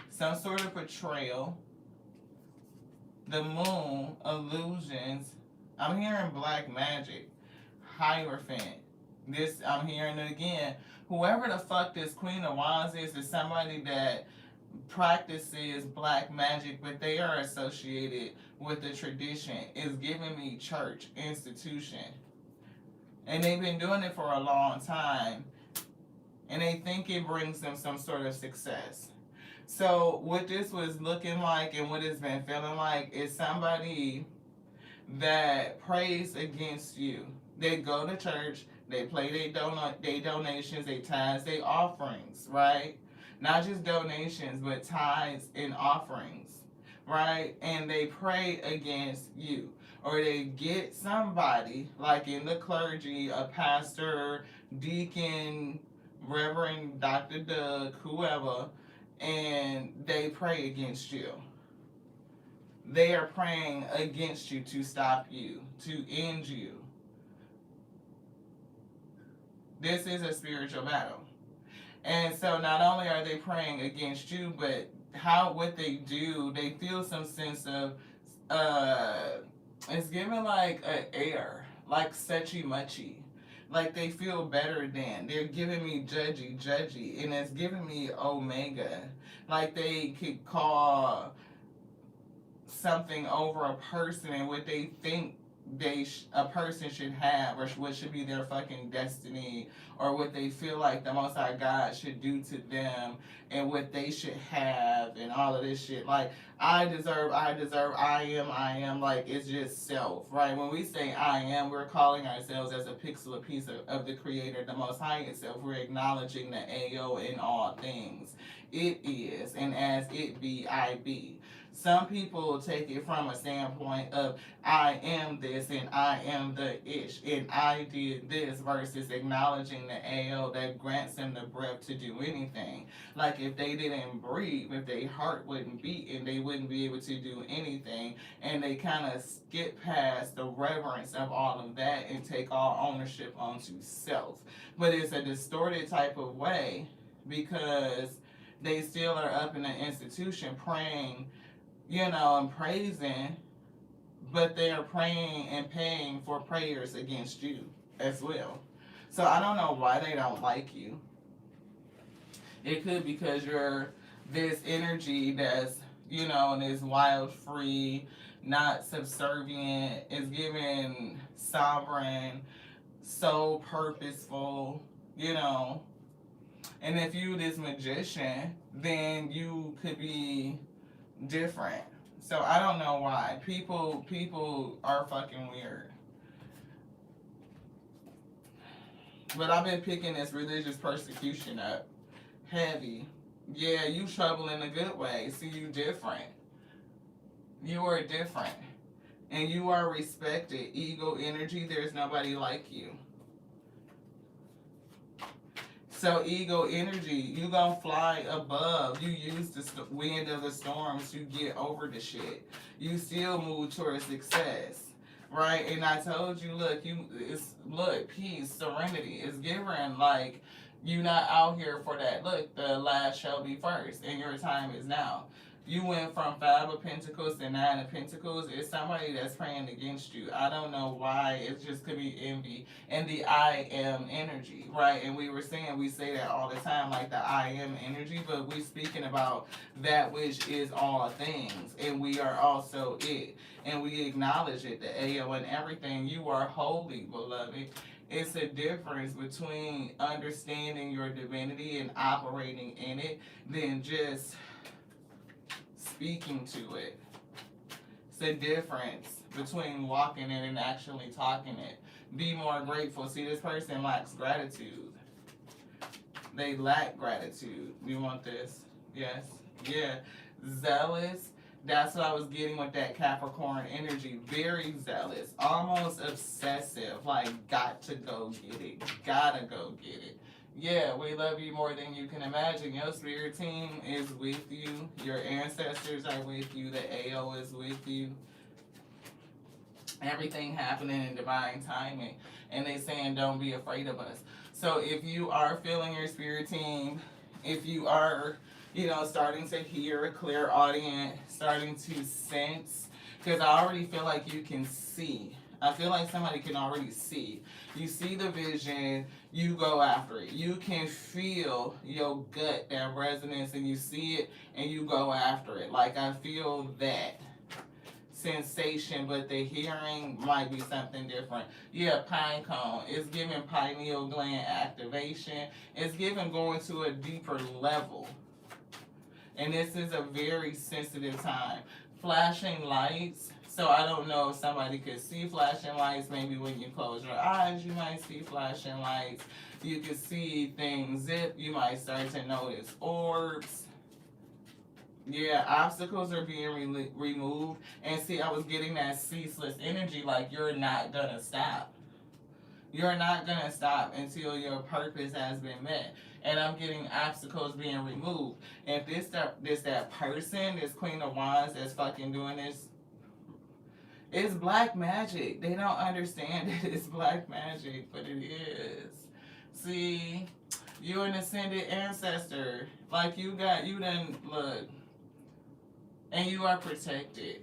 Some sort of betrayal. The Moon, illusions. I'm hearing black magic. Hierophant. This, I'm hearing it again. Whoever the fuck this Queen of Wands is somebody that practices black magic, but they are associated with the tradition. Is giving me church, institution. And they've been doing it for a long time. And they think it brings them some sort of success. So what this was looking like and what it's been feeling like is somebody that prays against you. They go to church, they pay their donations, they tithes, they offerings, right? Not just donations, but tithes and offerings, right? And they pray against you. Or they get somebody, like in the clergy, a pastor, deacon, Reverend Dr. Doug, whoever, and they pray against you. They are praying against you to stop you, to end you. This is a spiritual battle. And so not only are they praying against you, but what they do, they feel some sense of, it's given like an air, like suchy muchy. Like they feel better than. They're giving me judgy, and it's giving me omega. Like they could call something over a person and what they think a person should have, or what should be their fucking destiny, or what they feel like the Most High God should do to them, and what they should have, and all of this shit. Like, I deserve, I am, like, it's just self, right? When we say I am, we're calling ourselves as a pixel, a piece of the Creator, the Most High itself. We're acknowledging the AO in all things. It is, and as it be, I be. Some people take it from a standpoint of I am this and I am the ish and I did this, versus acknowledging the AO that grants them the breath to do anything. Like if they didn't breathe, if their heart wouldn't beat and they wouldn't be able to do anything, and they kind of skip past the reverence of all of that and take all ownership onto self. But it's a distorted type of way because they still are up in the institution praying, and praising, but they are praying and paying for prayers against you as well. So I don't know why they don't like you. It could be because you're this energy that's, and is wild, free, not subservient, is given sovereign, so purposeful, And if you this magician, then you could be different. So I don't know why. People are fucking weird. But I've been picking this religious persecution up heavy. Yeah, you trouble in a good way. See, you different. You are different. And you are respected. Ego energy, there's nobody like you. So ego energy, you gonna fly above. You use the wind of the storms to get over the shit. You still move towards success, right? And I told you, look, peace, serenity is given. Like, you not out here for that. Look, the last shall be first, and your time is now. You went from 5 of Pentacles to 9 of Pentacles. It's somebody that's praying against you. I don't know why. It just could be envy. And the I am energy, right? And we say that all the time, like the I am energy, but we're speaking about that which is all things. And we are also it. And we acknowledge it, the AO and everything. You are holy, beloved. It's a difference between understanding your divinity and operating in it than just speaking to it. It's a difference between walking it and actually talking it. Be more grateful. See, this person lacks gratitude. They lack gratitude. You want this? Yes. Yeah. Zealous. That's what I was getting with that Capricorn energy. Very zealous. Almost obsessive. Like, got to go get it. Gotta go get it. Yeah, we love you more than you can imagine. Your spirit team is with you. Your ancestors are with you. The AO is with you. Everything happening in divine timing. And they saying don't be afraid of us. So if you are feeling your spirit team, if you are, starting to hear a clear audience, starting to sense, because I already feel like you can see. I feel like somebody can already see. You see the vision, you go after it. You can feel your gut, that resonance, and you see it and you go after it. Like I feel that sensation, but the hearing might be something different. Yeah, pine cone. It's giving pineal gland activation. It's giving going to a deeper level. And this is a very sensitive time. Flashing lights. So I don't know if somebody could see flashing lights. Maybe when you close your eyes, you might see flashing lights. You could see things zip. You might start to notice orbs. Yeah, obstacles are being removed. And see, I was getting that ceaseless energy, like you're not going to stop. You're not going to stop until your purpose has been met. And I'm getting obstacles being removed. And if that person, this Queen of Wands that's fucking doing this, it's black magic. They don't understand that it's black magic, but it is. See, you're an ascended ancestor. Like you done, look, and you are protected.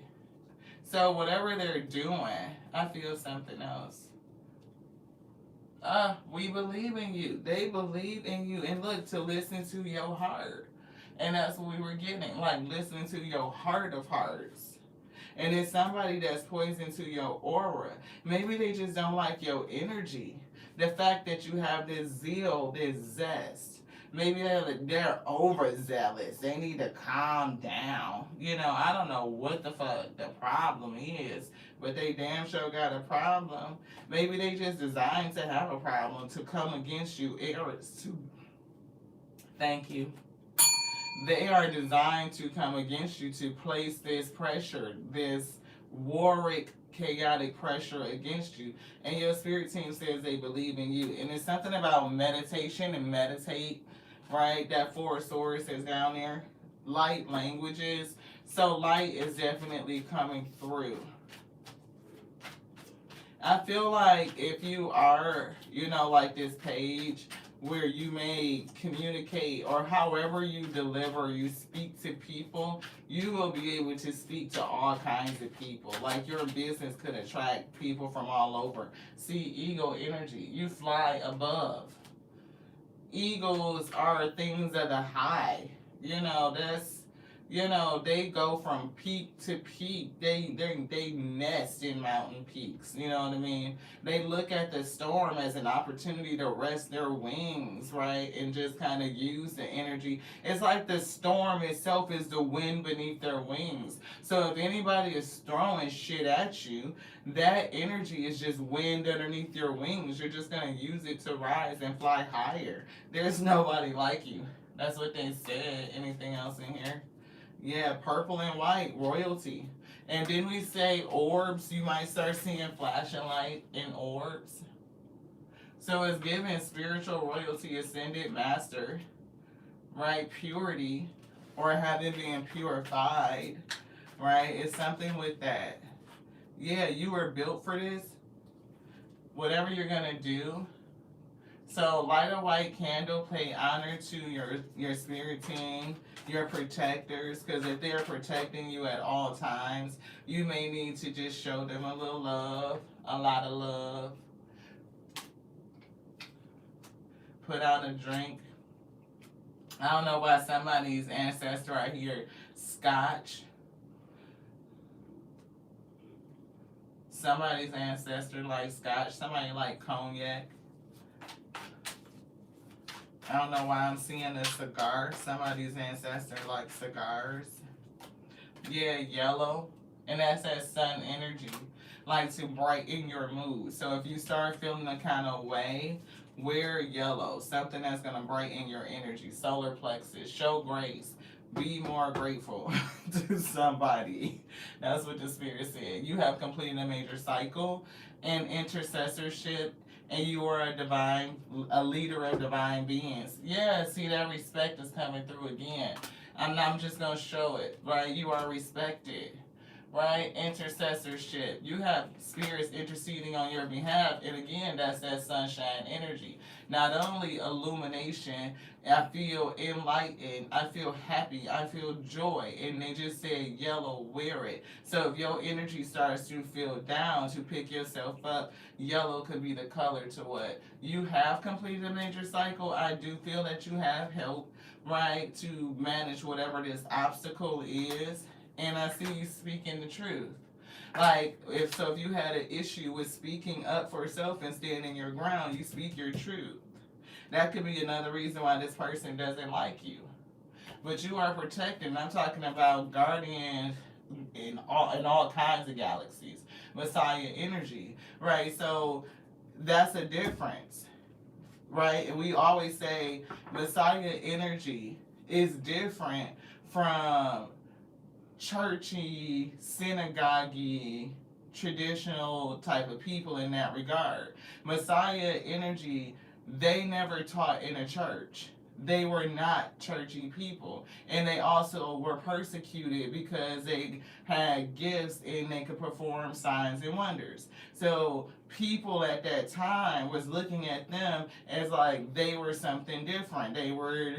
So whatever they're doing, I feel something else. We believe in you. They believe in you. And look, to listen to your heart. And that's what we were getting. Like listening to your heart of hearts. And it's somebody that's poison to your aura. Maybe they just don't like your energy. The fact that you have this zeal, this zest. Maybe they're overzealous. They need to calm down. You know, I don't know what the fuck the problem is, but they damn sure got a problem. Maybe they just designed to have a problem, to come against you. Thank you. They are designed to come against you, to place this pressure, this warwick chaotic pressure against you. And your spirit team says they believe in you. And it's something about meditation and meditate, right? That Four of Swords is down there. Light languages. So light is definitely coming through. I feel like if you are, like this page where you may communicate, or however you deliver, you speak to people, you will be able to speak to all kinds of people. Like your business could attract people from all over. See, eagle energy, you fly above. Eagles are things of the high. They go from peak to peak. They nest in mountain peaks. You know what I mean? They look at the storm as an opportunity to rest their wings, right? And just kind of use the energy. It's like the storm itself is the wind beneath their wings. So if anybody is throwing shit at you, that energy is just wind underneath your wings. You're just going to use it to rise and fly higher. There's nobody like you. That's what they said. Anything else in here? Yeah, purple and white, royalty. And then we say orbs. You might start seeing flashing light in orbs. So it's giving spiritual royalty, ascended master, right? Purity, or having been purified, right? It's something with that. Yeah, you were built for this. Whatever you're going to do. So light a white candle, pay honor to your spirit team, your protectors, because if they're protecting you at all times, you may need to just show them a little love, a lot of love. Put out a drink. I don't know why somebody's ancestor right here, scotch. Somebody's ancestor like scotch, somebody like cognac. I don't know why I'm seeing a cigar. Somebody's ancestor likes cigars. Yeah, yellow. And that's that sun energy. Like to brighten your mood. So if you start feeling a kind of way, wear yellow. Something that's going to brighten your energy. Solar plexus. Show grace. Be more grateful to somebody. That's what the spirit said. You have completed a major cycle in intercessorship. And you are a leader of divine beings. Yeah, see, that respect is coming through again. I'm just going to show it, right? You are respected, right? Intercessorship. You have spirits interceding on your behalf, and again, that's that sunshine energy. Not only illumination, I feel enlightened, I feel happy, I feel joy, and they just said yellow, wear it. So if your energy starts to feel down, to pick yourself up, yellow could be the color to what? You have completed a major cycle. I do feel that you have help, right, to manage whatever this obstacle is, and I see you speaking the truth. Like if you had an issue with speaking up for self and standing your ground, you speak your truth. That could be another reason why this person doesn't like you. But you are protected. I'm talking about guardian in all kinds of galaxies. Messiah energy. Right? So that's a difference. Right? And we always say Messiah energy is different from churchy, synagogue traditional type of people in that regard. Messiah energy, they never taught in a church. They were not churchy people. And they also were persecuted because they had gifts and they could perform signs and wonders. So people at that time was looking at them as like they were something different. They were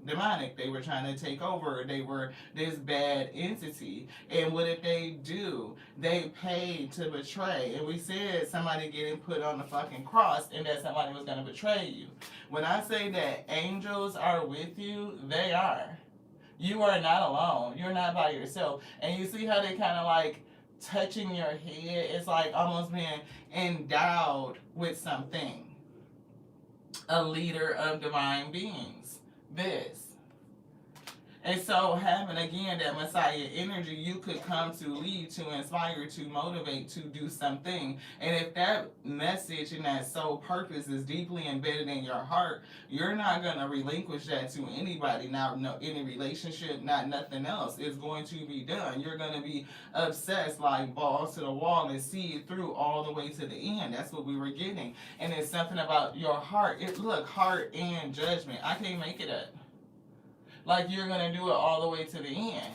demonic. They were trying to take over. They were this bad entity. And what did they do? They paid to betray. And we said somebody getting put on the fucking cross and that somebody was going to betray you. When I say that angels are with you, they are. You are not alone. You're not by yourself. And you see how they kind of like touching your head? It's like almost being endowed with something. A leader of divine beings. This. And so having again that Messiah energy, you could come to lead, to inspire, to motivate, to do something. And if that message and that soul purpose is deeply embedded in your heart, you're not gonna relinquish that to anybody, not no any relationship, not nothing else. It's going to be done. You're gonna be obsessed like balls to the wall and see it through all the way to the end. That's what we were getting. And it's something about your heart. Look, heart and judgment. I can't make it up. Like you're going to do it all the way to the end.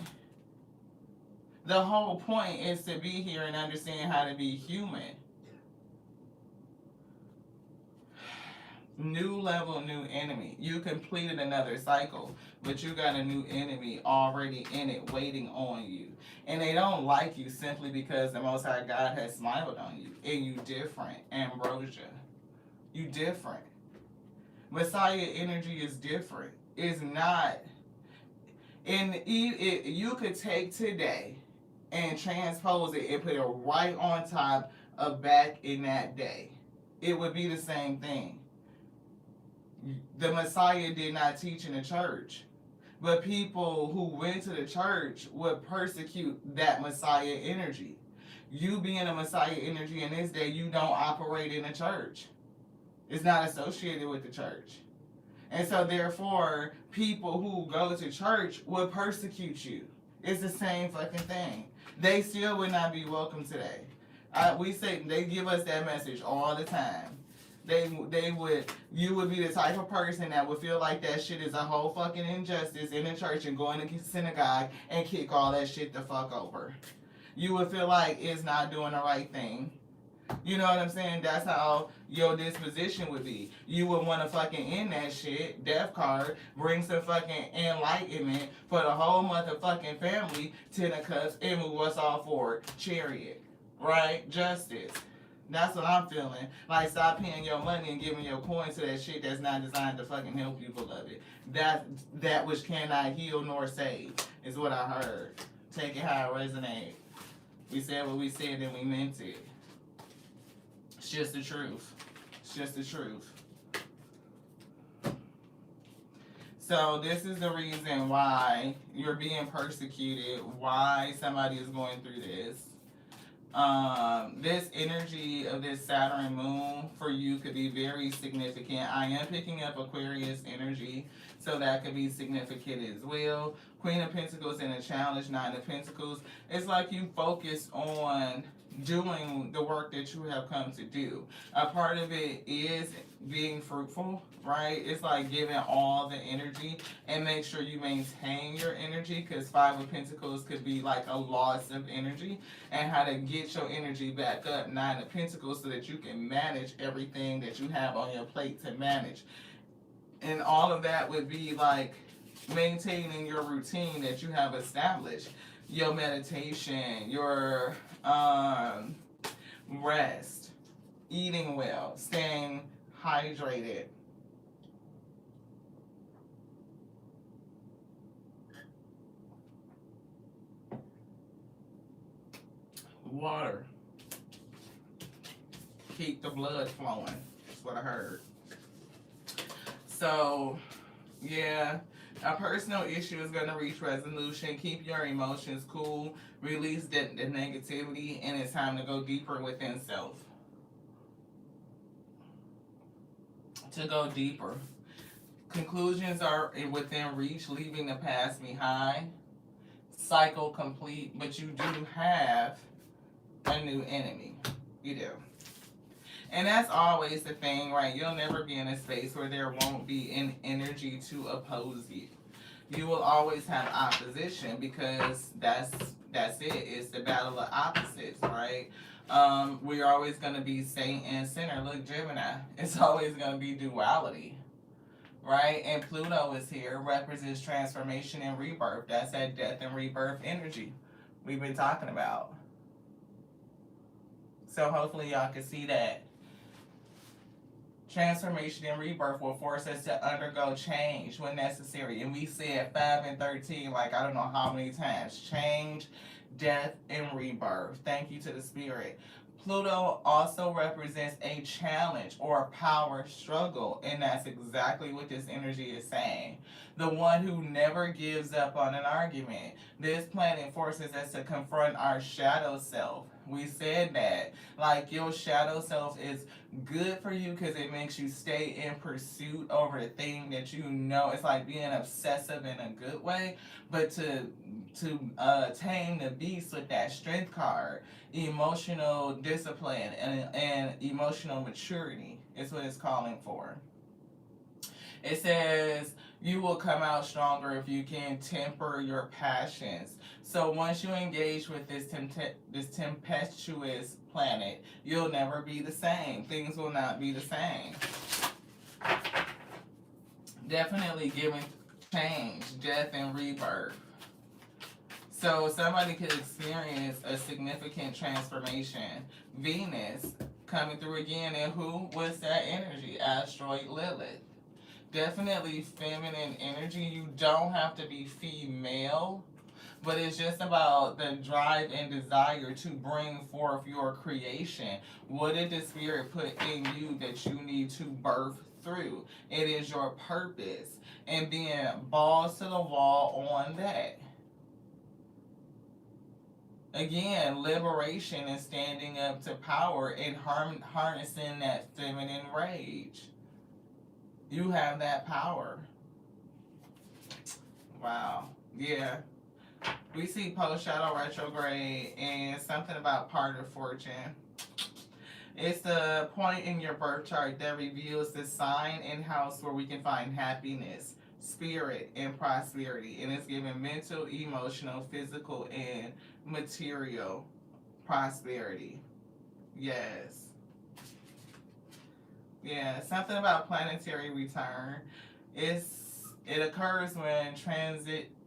The whole point is to be here and understand how to be human. New level, new enemy. You completed another cycle, but you got a new enemy already in it waiting on you. And they don't like you simply because the Most High God has smiled on you. And you different. Ambrosia. You different. Messiah energy is different. It's not... And you could take today and transpose it and put it right on top of back in that day. It would be the same thing. The Messiah did not teach in the church. But people who went to the church would persecute that Messiah energy. You being a Messiah energy in this day, you don't operate in a church. It's not associated with the church. And so therefore, people who go to church would persecute you. It's the same fucking thing. They still would not be welcome today. We say they give us that message all the time. You would be the type of person that would feel like that shit is a whole fucking injustice in the church and going to synagogue and kick all that shit the fuck over. You would feel like it's not doing the right thing. You know what I'm saying? That's how your disposition would be. You would want to fucking end that shit, death card, bring some fucking enlightenment for the whole motherfucking family, 10 of cups, and move us all forward. Chariot. Right? Justice. That's what I'm feeling. Like, stop paying your money and giving your coins to that shit that's not designed to fucking help you, beloved. That which cannot heal nor save is what I heard. Take it how it resonates. We said what we said and we meant it. It's just the truth. It's just the truth. So this is the reason why you're being persecuted, why somebody is going through this. This energy of this Saturn moon for you could be very significant. I am picking up Aquarius energy, so that could be significant as well. Queen of Pentacles in a challenge, Nine of Pentacles. It's like you focus on doing the work that you have come to do. A part of it is being fruitful, right? It's like giving all the energy and make sure you maintain your energy, because Five of Pentacles could be like a loss of energy, and how to get your energy back up. Nine of Pentacles, so that you can manage everything that you have on your plate to manage. And all of that would be like maintaining your routine that you have established, your meditation, your rest, eating well, staying hydrated. Water. Keep the blood flowing. That's what I heard. So, yeah, a personal issue is going to reach resolution. Keep your emotions cool. Release the negativity, and it's time to go deeper within self. To go deeper. Conclusions are within reach, leaving the past behind. Cycle complete, but you do have a new enemy. You do. And that's always the thing, right? You'll never be in a space where there won't be an energy to oppose you. You will always have opposition, because that's it. It's the battle of opposites, right? We're always going to be Saint and sinner. Look, Gemini, it's always going to be duality, right? And Pluto is here, represents transformation and rebirth. That's that death and rebirth energy we've been talking about. So hopefully y'all can see that. Transformation and rebirth will force us to undergo change when necessary. And we said 5 and 13, like I don't know how many times. Change, death, and rebirth. Thank you to the spirit. Pluto also represents a challenge or a power struggle, and that's exactly what this energy is saying. The one who never gives up on an argument. This planet forces us to confront our shadow self. We said that. Like, your shadow self is good for you because it makes you stay in pursuit over the thing that you know. It's like being obsessive in a good way, but to tame the beast with that strength card, emotional discipline and emotional maturity is what it's calling for. It says you will come out stronger if you can temper your passions. So once you engage with this tempestuous planet, you'll never be the same. Things will not be the same. Definitely giving change, death, and rebirth. So somebody could experience a significant transformation. Venus coming through again, and who was that energy? Asteroid Lilith. Definitely feminine energy. You don't have to be female, but it's just about the drive and desire to bring forth your creation. What did the spirit put in you that you need to birth through? It is your purpose, and being balls to the wall on that. Again, liberation and standing up to power and harnessing that feminine rage. You have that power. Wow. Yeah. We see post-shadow retrograde and something about part of fortune. It's the point in your birth chart that reveals the sign and house where we can find happiness, spirit, and prosperity. And it's given mental, emotional, physical, and material prosperity. Yes. Yeah, something about planetary return. It occurs when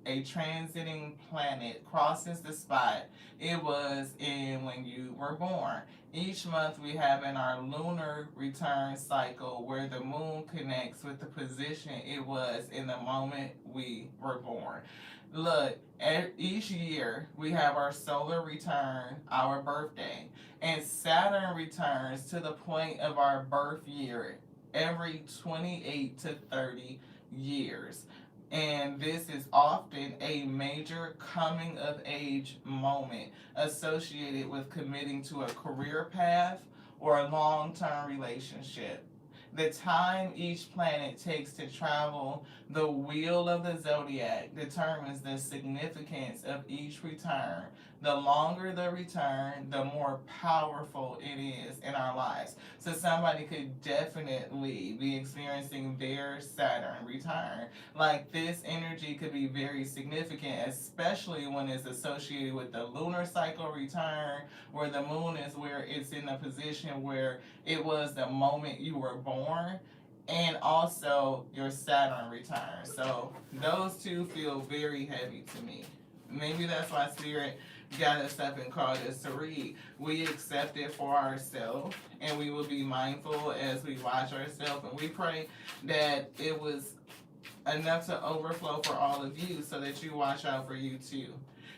a transiting planet crosses the spot it was in when you were born. Each month we have in our lunar return cycle where the moon connects with the position it was in the moment we were born. Look, each year we have our solar return, our birthday, and Saturn returns to the point of our birth year every 28 to 30 years. And this is often a major coming of age moment associated with committing to a career path or a long-term relationship. The time each planet takes to travel the wheel of the zodiac determines the significance of each return. the longer the return, the more powerful it is in our lives. So somebody could definitely be experiencing their Saturn return. Like this energy could be very significant, especially when it's associated with the lunar cycle return, where the moon is where it's in a position where it was the moment you were born, and also your Saturn return. So those two feel very heavy to me. Maybe that's why Spirit got us up and called us to read. We accept it for ourselves, and we will be mindful as we watch ourselves, and we pray that it was enough to overflow for all of you so that you watch out for you too.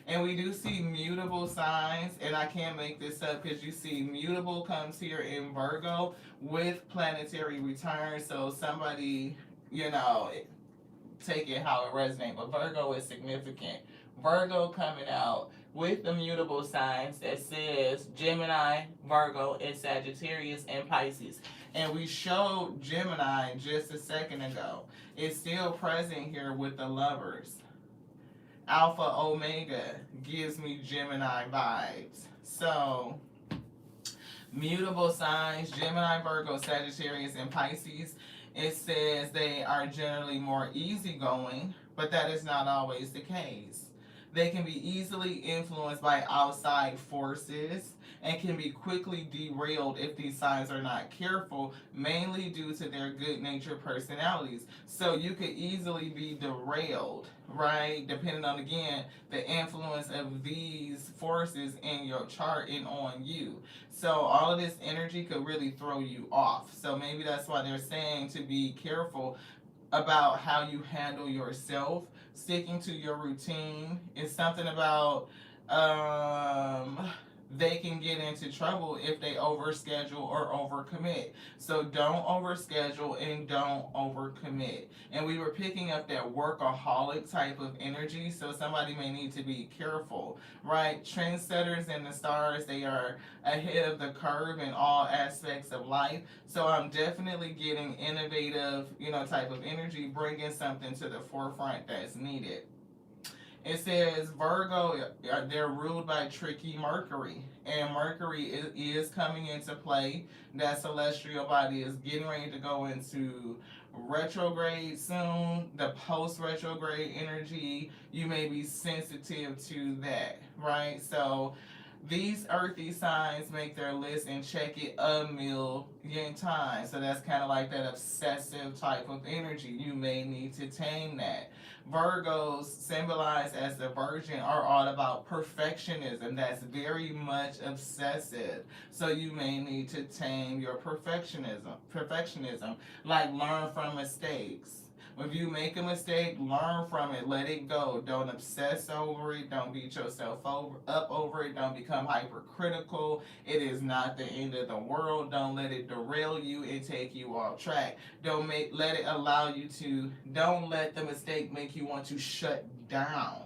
And we do see mutable signs, and I can't make this up because you see mutable comes here in Virgo with planetary return. So somebody, take it how it resonates. But Virgo is significant. Virgo coming out with the mutable signs that says Gemini, Virgo, and Sagittarius and Pisces. And we showed Gemini just a second ago. It's still present here with the lovers. Alpha Omega gives me Gemini vibes. So, mutable signs, Gemini, Virgo, Sagittarius, and Pisces. It says they are generally more easygoing, but that is not always the case. They can be easily influenced by outside forces and can be quickly derailed if these signs are not careful, mainly due to their good-natured personalities. So you could easily be derailed, right? Depending on, again, the influence of these forces in your chart and on you. So all of this energy could really throw you off. So maybe that's why they're saying to be careful about how you handle yourself, sticking to your routine. It's something about they can get into trouble if they overschedule or overcommit. So don't overschedule and don't overcommit. And we were picking up that workaholic type of energy, so somebody may need to be careful, right? Trendsetters in the stars, they are ahead of the curve in all aspects of life. So I'm definitely getting innovative, type of energy, bringing something to the forefront that's needed. It says Virgo, they're ruled by tricky Mercury. And Mercury is coming into play. That celestial body is getting ready to go into retrograde soon. The post-retrograde energy, you may be sensitive to that, right? So these earthy signs make their list and check it a million times. So that's kind of like that obsessive type of energy. You may need to tame that. Virgos, symbolized as the Virgin, are all about perfectionism. That's very much obsessive. So you may need to tame your perfectionism, like learn from mistakes. If you make a mistake, learn from it, let it go. Don't obsess over it. Don't beat yourself up over it. Don't become hypercritical. It is not the end of the world. Don't let it derail you and take you off track. Don't let the mistake make you want to shut down,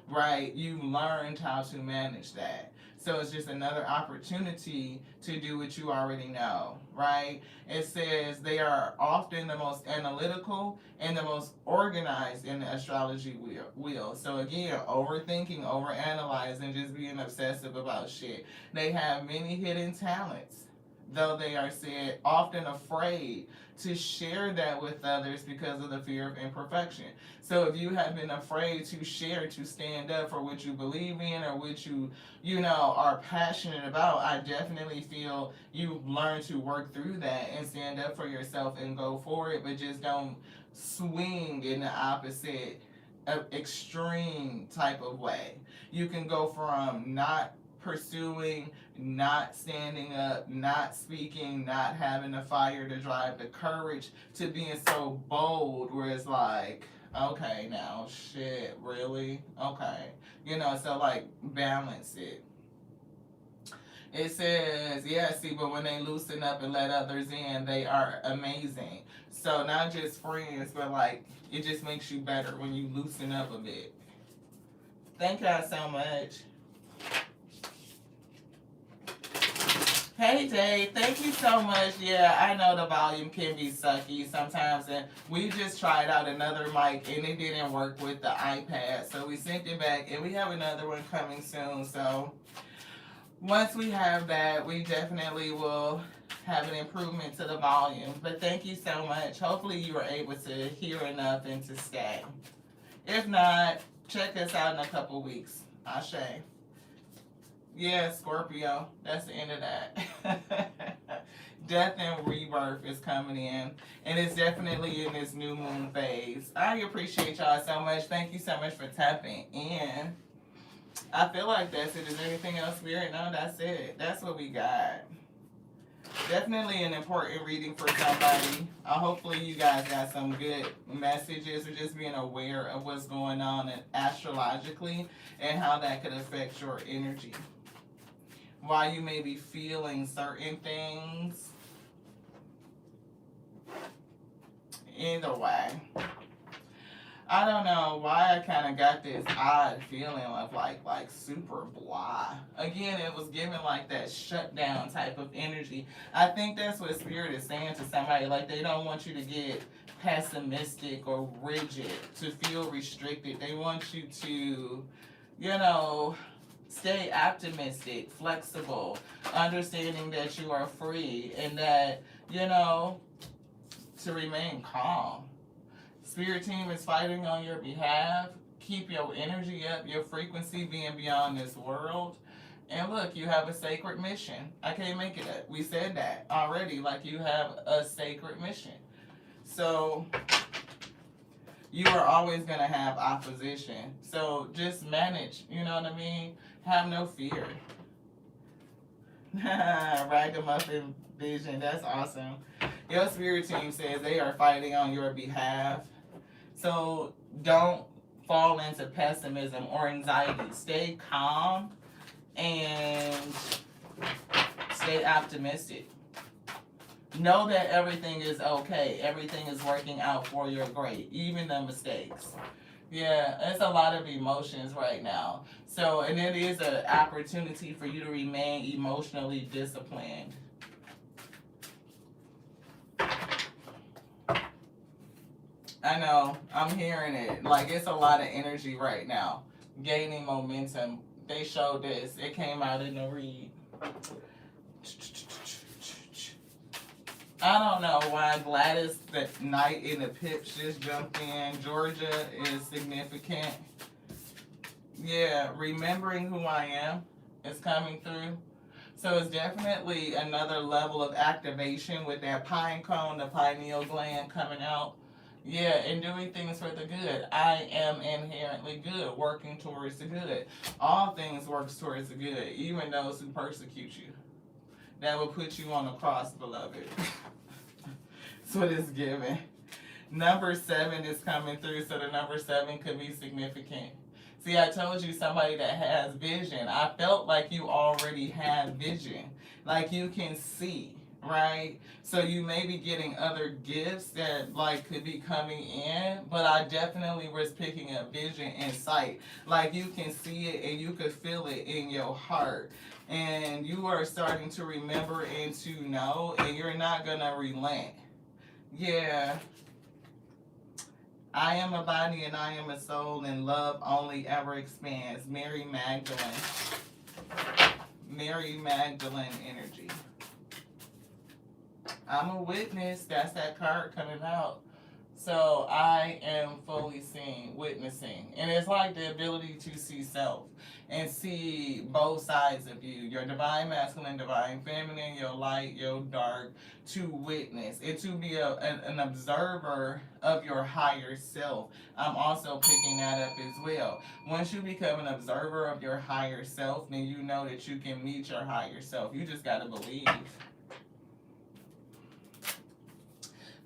right? You learned how to manage that. So it's just another opportunity to do what you already know, right? It says they are often the most analytical and the most organized in the astrology wheel. So again, overthinking, overanalyzing, just being obsessive about shit. They have many hidden talents, though they are said often afraid to share that with others because of the fear of imperfection. So if you have been afraid to share, to stand up for what you believe in or what you are passionate about, I definitely feel you've learned to work through that and stand up for yourself and go for it, but just don't swing in the opposite extreme type of way. You can go from not pursuing, not standing up, not speaking, not having the fire to drive the courage, to being so bold where it's like, okay, now, shit, really? Okay. So like, balance it. It says, but when they loosen up and let others in, they are amazing. So not just friends, but like, it just makes you better when you loosen up a bit. Thank y'all so much. Hey Dave, thank you so much. Yeah, I know the volume can be sucky sometimes, and we just tried out another mic and it didn't work with the iPad, so we sent it back, and we have another one coming soon. So once we have that, we definitely will have an improvement to the volume. But thank you so much. Hopefully you were able to hear enough and to stay. If not, check us out in a couple weeks. Ashe. Yeah, Scorpio. That's the end of that. Death and rebirth is coming in, and it's definitely in this new moon phase. I appreciate y'all so much. Thank you so much for tapping in. I feel like that's it. Is there anything else weird? No, that's it. That's what we got. Definitely an important reading for somebody. Hopefully you guys got some good messages, or just being aware of what's going on astrologically and how that could affect your energy. Why you may be feeling certain things. Either way. I don't know why I kind of got this odd feeling of like super blah. Again, it was given like that shutdown type of energy. I think that's what Spirit is saying to somebody. Like, they don't want you to get pessimistic or rigid, to feel restricted. They want you to, stay optimistic, flexible, understanding that you are free, and that, to remain calm. Spirit team is fighting on your behalf. Keep your energy up, your frequency being beyond this world. And look, you have a sacred mission. I can't make it up. We said that already. Like, you have a sacred mission. So you are always going to have opposition. So just manage, you know what I mean? Have no fear. Ragamuffin vision, that's awesome. Your spirit team says they are fighting on your behalf. So don't fall into pessimism or anxiety. Stay calm and stay optimistic. Know that everything is okay. Everything is working out for your great, even the mistakes. Yeah, it's a lot of emotions right now. So, and it is an opportunity for you to remain emotionally disciplined. I know, I'm hearing it. Like, it's a lot of energy right now. Gaining momentum. They showed this. It came out in the read. I don't know why Gladys, the Knight in the Pips, just jumped in. Georgia is significant. Yeah, remembering who I am is coming through. So it's definitely another level of activation with that pine cone, the pineal gland coming out. Yeah, and doing things for the good. I am inherently good, working towards the good. All things works towards the good, even those who persecute you. That will put you on the cross, beloved. That's what it's given. Number 7 is coming through, so the number 7 could be significant. See, I told you, somebody that has vision. I felt like you already have vision. Like, you can see, right? So you may be getting other gifts that like could be coming in, but I definitely was picking up vision and sight. Like, you can see it and you could feel it in your heart. And you are starting to remember and to know, and you're not gonna relent. Yeah. I am a body and I am a soul, and love only ever expands. Mary Magdalene. Mary Magdalene energy. I'm a witness. That's that card coming out. So I am fully seeing, witnessing. And it's like the ability to see self and see both sides of you. Your divine masculine, divine feminine, your light, your dark, to witness and to be an observer of your higher self. I'm also picking that up as well. Once you become an observer of your higher self, then you know that you can meet your higher self. You just got to believe.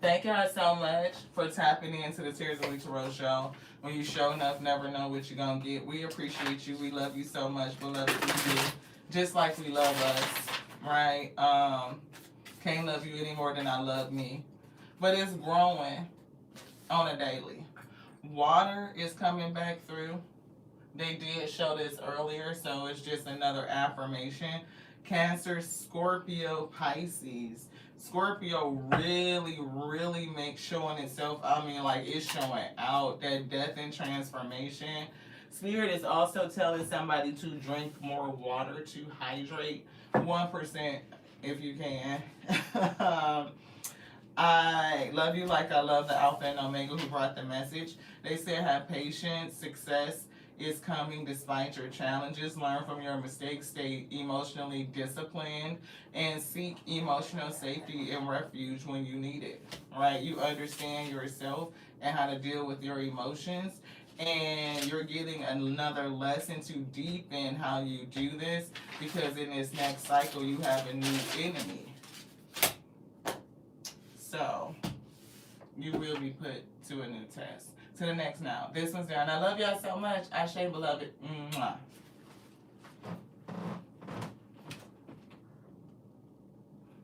Thank y'all so much for tapping into the Tears of Lee Tarot show. When you show enough, never know what you're going to get. We appreciate you. We love you so much, beloved. We do. Just like we love us, right? Can't love you any more than I love me. But it's growing on a daily. Water is coming back through. They did show this earlier, so it's just another affirmation. Cancer, Scorpio, Pisces. Scorpio really makes showing itself. I mean, like, it's showing out that death and transformation. Spirit is also telling somebody to drink more water, to hydrate 1% if you can. I love you like I love the Alpha and Omega who brought the message. They said have patience, success is coming despite your challenges. Learn from your mistakes, stay emotionally disciplined, and seek emotional safety and refuge when you need it. Right? You understand yourself and how to deal with your emotions. And you're getting another lesson to deepen how you do this, because in this next cycle you have a new enemy. So you will be put to a new test. To the next now. This one's down. I love y'all so much. Ashe, beloved. Mwah.